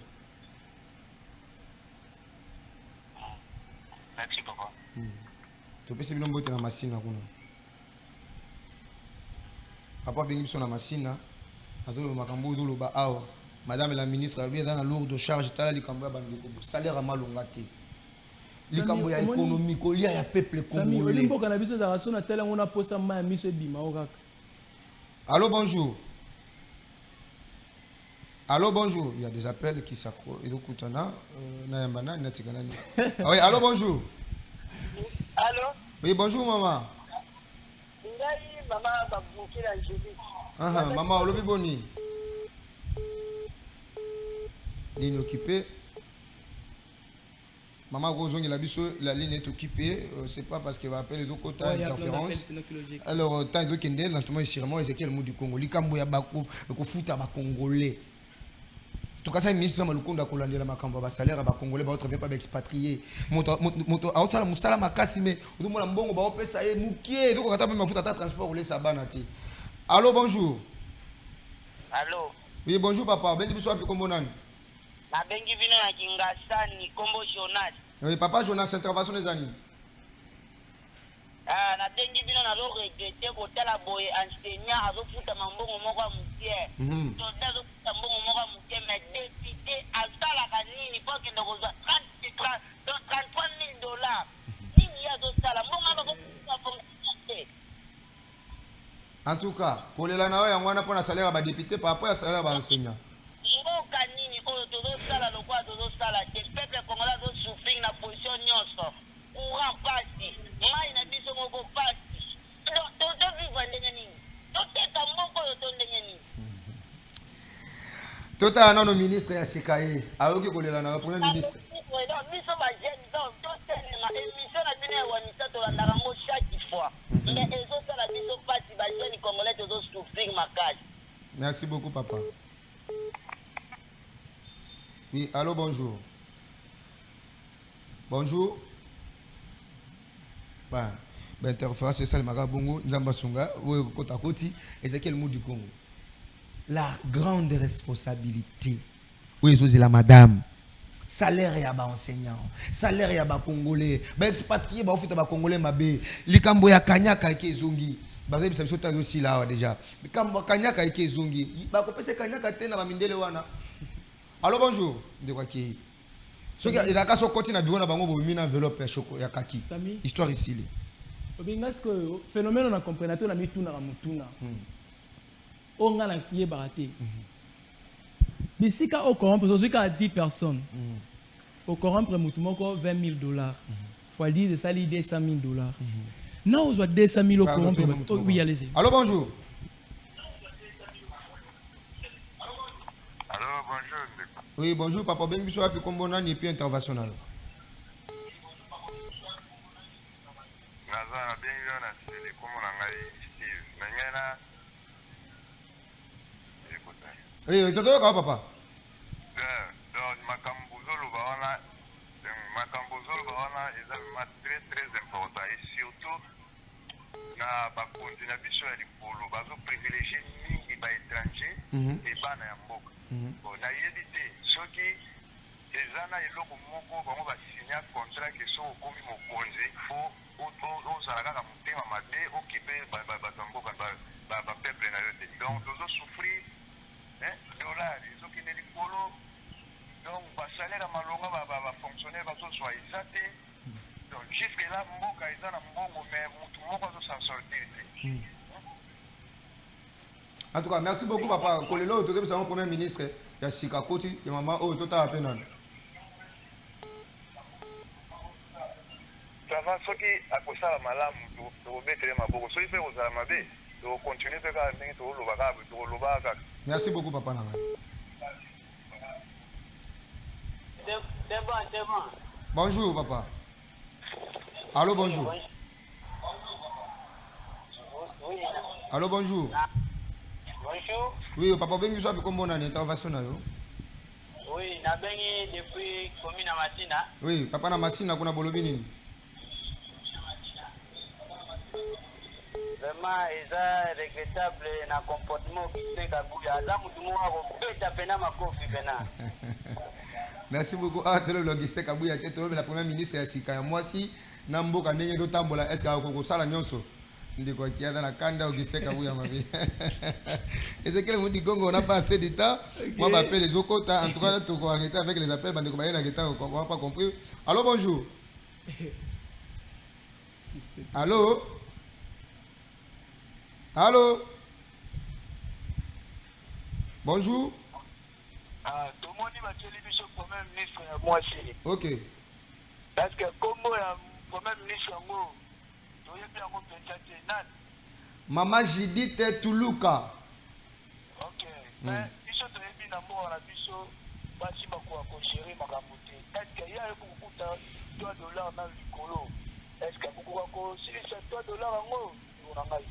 Merci papa. Tu peux essayer de me la machine là. Papa vient sur la machine là. Adolo makambo dolo ba awa. Madame la ministre a bien dans la lourde charge tala likamba bandeko. Salaire à malongate. Likambo ya économique lié ya peuple congolais. Sami olimbo kana biso za raso na tela ngona posta ma miso bima okaka. Allô bonjour. Allô, bonjour. Il y a des appels qui s'accrochent. Et donc, oui, allô, bonjour. Allô? Oui, bonjour, maman. Maman, on boni. Ligne occupée. Maman, la ligne est occupée. C'est pas parce qu'elle va appeler les autres côtés d'interférence. Alors, tant de Kendel, lentement, il s'y remet. Ezekiel Moudiko Congo. Likambo ya bako, le foot à Congolais. En tout cas, ça, le ministre Malukonda Kolande la Makamba, ba salaire ba Congolais, ba autre pas expatrié. Moto outsala musala makasi mais au moins mbongo ba opesa e mukie, donc kata même mafuta ta transport les sabanati. Allô, bonjour. Allô. Oui, bonjour papa. Ben biso api kombo nani? Na bengi vino na Kingasani, Kombo Jonas. Oui, papa Jonas, intervention des amis. Na bengi vino na lo regrette ko tala boye enseignant azofuta mambongo moko ya mukie. To dazo futa mbongo moko ya mukie mais député asala kanini pour que ndoko za 33 000 dollars. Nini yazo sala mbongo na ko fonction. En tout cas, pour les lana ya ngwana pona salaire ba député par rapport à salaire ba enseignant. Mboka nini oyo tozo sala lokwa tozo sala te peuple congolais zo souffrir na position nyonso. Courant pasi, mai na biso moko pasi. Toto vivre ndenge nini? Toteka moko yo to ndenge nini? Tota na no ministre ya Sikaye, ayoki kolela na premier ministre. Donc biso ba jeune donc totelema émission na bino ya wanisa to landaka ngo chaque fois. Mais ezo sala biso pasi ba jeune congolais tozo souffrir makasi. Merci beaucoup papa. Oui, allô, bonjour. Bonjour. Ben, interférence, c'est ça le Magabongo, Nzamba Songa, Kota Koti, Ezekiel Mou du Congo. La grande responsabilité. Oui, c'est la madame. Salaire ya ba enseignant, salaire ya ba congolais, ba expatrié ba ofita ba congolais mabe, likambo ya kanyaka ke zongi. Ba zebi sabiso ta aussi là déjà. Likambo kanyaka ke zongi. Ba ko pese kanyaka te na ba mindele wana. Allô bonjour. De quoi qui? Ce qui est à so côté na biona bango bo mina enveloppe ya choco ya kaki. Sami. Histoire ici. Obingas que phénomène on a compris na to na mituna na mutuna. On a na kié baraté. Mais si quand on corrompt, parce qu'à 10 personnes, on corrompt 20 $000. Il faut dire de ça, l'idée 100 $000. Non, on doit 200 000 au corrompre. Oui, allez-y. Allô, bonjour. Allô, bonjour. Oui, bonjour, papa. Ben, bisous, puis comme on a puis interventionnel. Naza, bien, c'est comment on a Steve. Maintenant, oui, tu as papa. Donc, Makambuzolo Baona, est très très important. Et surtout, na ba continuation ya likolo bazo privilégier mingi ba étranger et bana ya mboka. Bon, na yebi te soki ezana eloko moko bango ba signer contrat que so okomi mokonzi faut ozala kaka motema mabe okipe bato ya mboka ba peuple na yo te. Donc tozo souffrir dollar ezokende likolo, donc basalaire ya malonga bafonctionnaire bazozwa eza te. Donc jusque là mboka eza na mbongo mais mutu moko azosan sortir te. En tout cas, merci beaucoup papa. Kolelo to tebisa mon premier ministre ya Sika Koti et maman o to ta apena. Ça va soki akosala malamu to betere maboko soki pe kozala mabe to continuer pe kaka ndenge toloba kaka. Merci beaucoup papa nanga. C'est bon. Bonjour papa. Allô, bonjour. Oui. Allô, bonjour. Bonjour. Oui, papa, ben bisous, comme on a une intervention là. Oui, na bengi depuis commune Masina. Oui, papa na Masina kuna bolobi nini? Vraiment, c'est regrettable na comportement qui kabuya. Aza mutu moko beta pena makofi pena. Merci beaucoup. Ah, tu le logistique Kabouya, tu es la première ministre ya Sika. Moi si Namboka ndenge do tambola, est-ce que ko sala nyonso? Ndiko qui a dans la kanda Augustin Kabouya ma vie. Et c'est quel dit Congo on n'a pas assez de temps. Moi m'appelle les Okota, en tout cas tu vas arrêter avec les appels bande ko bayena geta on n'a pas compris. Allô, bonjour. Allô? Allô? Bonjour. Tout le monde va te dire que le premier ministre moi aussi. OK. Parce que comme le premier ministre moi, tu es bien mon petit nan. Maman Judith Tuluka. OK. Mais biso to yebi na mo na biso basi bakwa ko chéri makamuti. Est-ce qu'il y a beaucoup de $3 dans le colo? Est-ce que beaucoup ko si c'est $3 ngo on a ngai.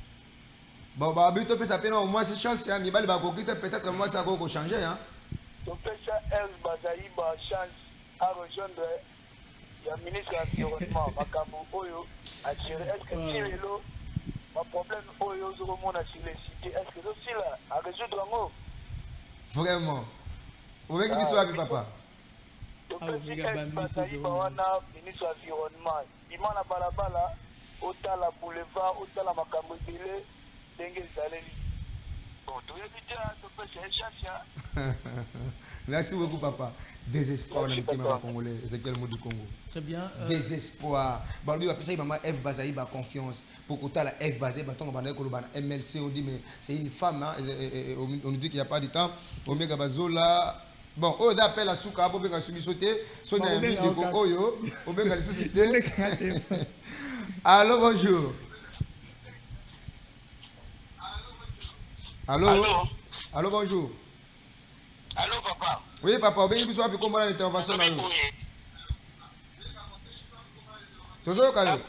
Bon, bah, but peut ça au moins c'est chance, hein, mais peut-être moi ça va changer, hein. Donc ça, elle Bazaïba chance à rejoindre le ministre de l'Environnement, Makambo Oyo, à tirer. Est-ce que Tirelo, ma problème Oyo, je remonte à tirer les cités. Est-ce que aussi là, à résoudre un mot? Vraiment. Vous voyez qui soit papa? Donc elle Bazaïba, ministre de l'Environnement, il m'a la balabala, autant la boulevard, autant la Makambo Télé, Dengue Zaleli. Bon, tu veux dire, c'est une chance, Merci beaucoup, papa. Désespoir, le Kéma congolais. C'est quel mot du Congo? Très bien. Désespoir. Lui, après ça, il m'a F Bazaï, confiance. Pour que tu la F Bazaï, MLC, on dit, mais c'est une femme. Hein? On nous dit qu'il n'y a pas de temps. Omega Bazola. Bon, on appelle à Souka, on a subi sauter. Son ami, Oyo, on a société. Allô, bonjour. Allô? Allô, bonjour. Allô, papa. Oui, papa, on a besoin de comment l'intervention. Toujours calme.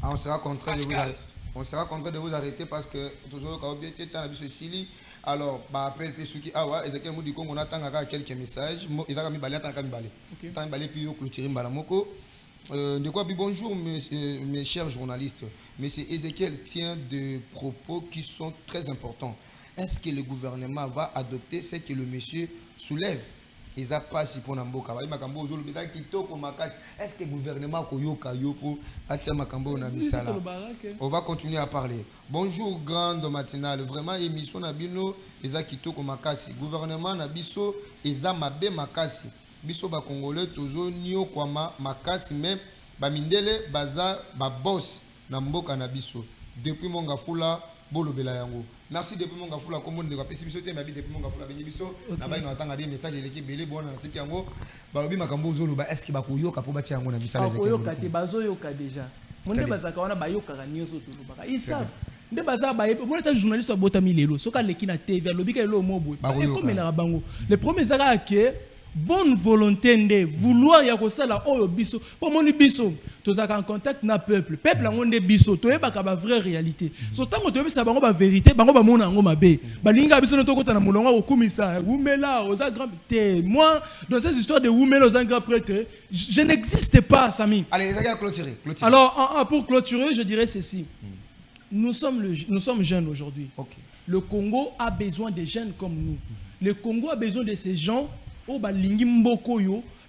On sera contraint de vous arrêter. On sera contraint de vous arrêter parce que toujours quand on bien été dans la bise Sili, Alors, bah appel Pesuki Awa, Ezekiel Moudi Congo, on attend quelques messages. Il a mis balé, attend mis balé. Attend balé puis clôturer Mbalamoko. De quoi, bonjour mes chers journalistes. Mais c'est Ezekiel tient des propos qui sont très importants. Est-ce que le gouvernement va adopter ce que le monsieur soulève? Est-ce que le gouvernement on va continuer à parler. Bonjour grande matinale. Vraiment émission Nabino Eza Kitoko Makasi. Gouvernement Nabiso Eza Mabe Makasi. Biso ba Congolais tozo nio kwama Makasi même ba mindele baza ba boss na mboka na biso. Depuis mon gafula bolo bela yango. Merci depuis mon gafula comme on ne va pas biso te mabi depuis mon gafula benyi biso na ba ina tanga des messages l'équipe belé bon na tiki yango balobi makambo zolo ba est-ce que ba koyoka po ba tia yango na misala ezeki. Koyoka te bazo yoka déjà. Monde bazaka wana ba yoka nyoso tulu baka. Isa nde baza ba yebo mon journaliste abotami lelo soka leki na TV lobika lelo mobo. Comme na bango. Le premier zaka que bonne volonté de vouloir ya kosala oyo biso pour moni biso tozaka en contact na peuple ngonde biso toyebaka ba vraie réalité so tango toyebisa bango ba vérité bango ba mona ngo mabe balinga biso tokota na mulonga okumisa wumela oza grand te moi dans cette histoire de wumela oza grand prêtre je n'existe pas Sami. Allez les gars clôturer. Alors pour clôturer je dirais ceci. Nous sommes jeunes aujourd'hui. Le Congo a besoin de jeunes comme nous. Le Congo a besoin de ces gens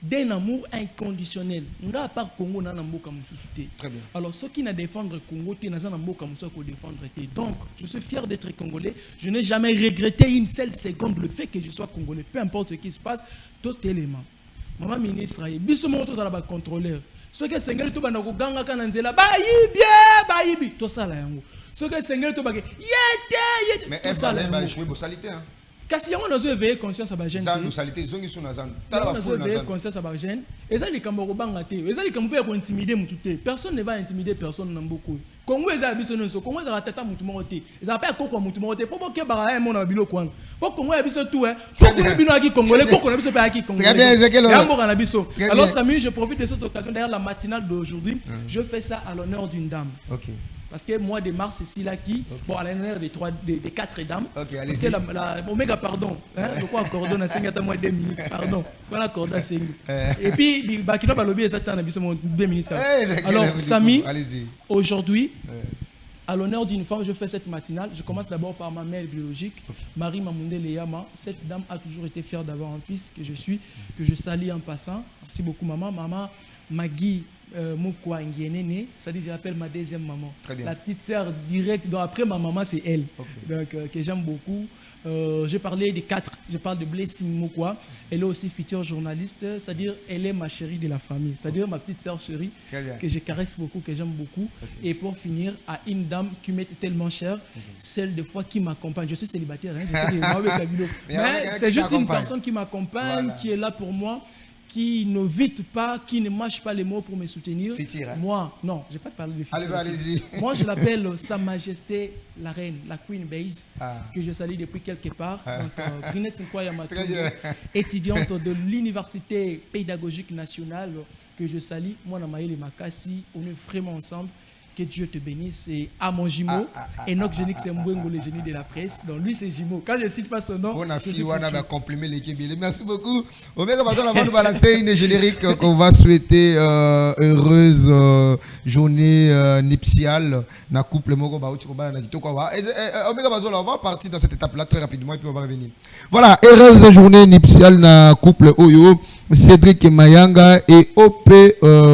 d'un amour inconditionnel. Nga part Congo na mboka mususu. Très bien. Alors ceux qui na défendre Congo te na mboka mususu ko défendre te. Donc je suis fier d'être congolais. Je n'ai jamais regretté une seule seconde le fait que je sois congolais. Peu importe ce qui se passe, tout élément. Maman ministre biso moto za ba contrôleur. Ceux qui sengeli to bana ko ganga kana nzela ba yibi to sala yango. Ceux qui sengeli to ba yete mais un balai ba jouer bo salité hein. Kasi yango nazo éveiller conscience ba jeune. Ça nous salité zongi suna zan. Tala ba foule éveiller conscience ba jeune. Ezali kambo banga te. Ezali kambo ya ko intimider mutu te. Personne ne va intimider personne na mboko. Kongo ezali biso nso. Kongo ezala tata mutu moko te. Ezala pa kokwa mutu moko te. Po boke ba ya mona biloko wana. Po Kongo ya biso tout hein. Kongo bino aki congolais, Kongo na biso pa aki congolais. Très bien Ezekiel. Yambo na biso. Alors Samy, je profite de cette occasion d'ailleurs la matinale d'aujourd'hui, je fais ça à l'honneur d'une dame. OK. Parce que mois de mars, c'est si là qui, bon, à l'honneur des 4 dames. Ok, allez. Parce que la Omega, pardon, hein, le quoi cordon à 5 à moins 2 minutes, pardon. Voilà, cordon à 5 minutes. Et puis, Bakino Balobi, exactement, 2 minutes. Alors, Samy, aujourd'hui, à l'honneur d'une femme, je fais cette matinale. Je commence d'abord par ma mère biologique, Marie Mamounde Leyama. Cette dame a toujours été fière d'avoir un fils que je salue en passant. Merci beaucoup, maman. Maman Magui. Moukwa Nguyenene, c'est-à-dire je l'appelle ma deuxième maman. La petite sœur directe, donc après ma maman c'est elle, donc que j'aime beaucoup. J'ai parlé des 4, je parle de Blessing Moukwa, elle est aussi future journaliste, c'est-à-dire elle est ma chérie de la famille, c'est-à-dire ma petite sœur chérie que je caresse beaucoup, que j'aime beaucoup. Et pour finir, à une dame qui m'est tellement chère, celle de fois qui m'accompagne. Je suis célibataire, hein, je sais que mais c'est juste une personne qui m'accompagne, qui est là pour moi, qui ne vite pas, qui ne mâche pas les mots pour me soutenir. Fitir, hein? Moi, non, je n'ai pas parlé de Fitir. Allez-y. Moi, je l'appelle Sa Majesté la Reine, la Queen Base, que je salue depuis quelque part. Grinette Nkoyamatou, étudiante de l'Université pédagogique nationale, que je salue. Moi, Namaïle Makassi, on est vraiment ensemble. Que Dieu te bénisse. Et à mon jumeau, Enoch Génique, c'est Mbwengo, le génie de la presse. Donc lui, c'est jumeau. Quand je ne cite pas son nom, on a fille, on a complémenté l'équipe. Merci beaucoup. Omega, maintenant, on va nous balancer une générique qu'on va souhaiter heureuse journée nuptiale. Na couple Moko Baouti Kobala na Kitoko. Omega Bazola, on va partir dans cette étape-là très rapidement et puis on va revenir. Voilà, heureuse journée nuptiale na couple Oyo, Cédric Mayanga et Ope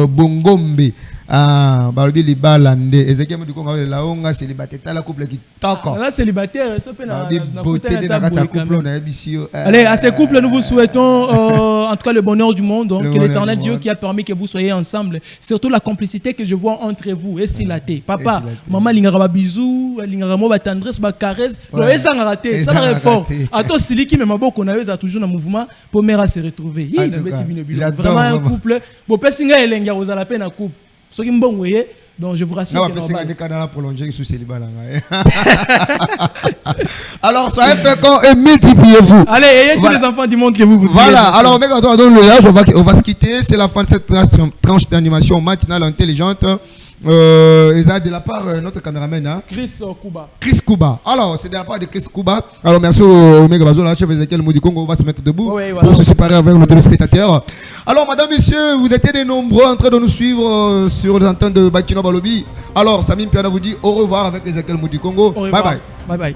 Bongombe. Ah, Balobi Libalande, Ezekiel Moudi Kongo la onga célibataire, la couple qui toko. Là célibataire, ça peut na beauté de la couple na ebisio. Allez, à ces couples nous vous souhaitons en tout cas le bonheur du monde, donc que l'Éternel Dieu qui a permis que vous soyez ensemble, surtout la complicité que je vois entre vous et Silaté. Papa, maman lingara bisou, lingara mo ba tendresse, ba caresse, et ça n'a raté, ça n'a fort. À toi Sili qui me maboko na eux a toujours un mouvement pour mère se retrouver. Vraiment un couple, bo pesinga elenga aux la peine à couple. Ce qui est bon, donc je vous rassure. Alors, soyez féconds et multipliez-vous. Allez, ayez tous les enfants du monde que vous voilà, alors, on va se quitter. C'est la fin de cette tranche d'animation matinale intelligente. Et ça de la part de notre caméraman, hein? Chris Kuba. Chris Kuba. Alors, c'est de la part de Chris Kuba. Alors, merci au Mega Bazo, la chef Ezekiel Moudikongo, on va se mettre debout pour se séparer avec nos téléspectateurs. Alors, madame, messieurs, vous étiez des nombreux en train de nous suivre sur les antennes de Bakino Balobi. Alors, Samim Piana vous dit au revoir avec Ezekiel Moudikongo. Bye bye. Bye bye.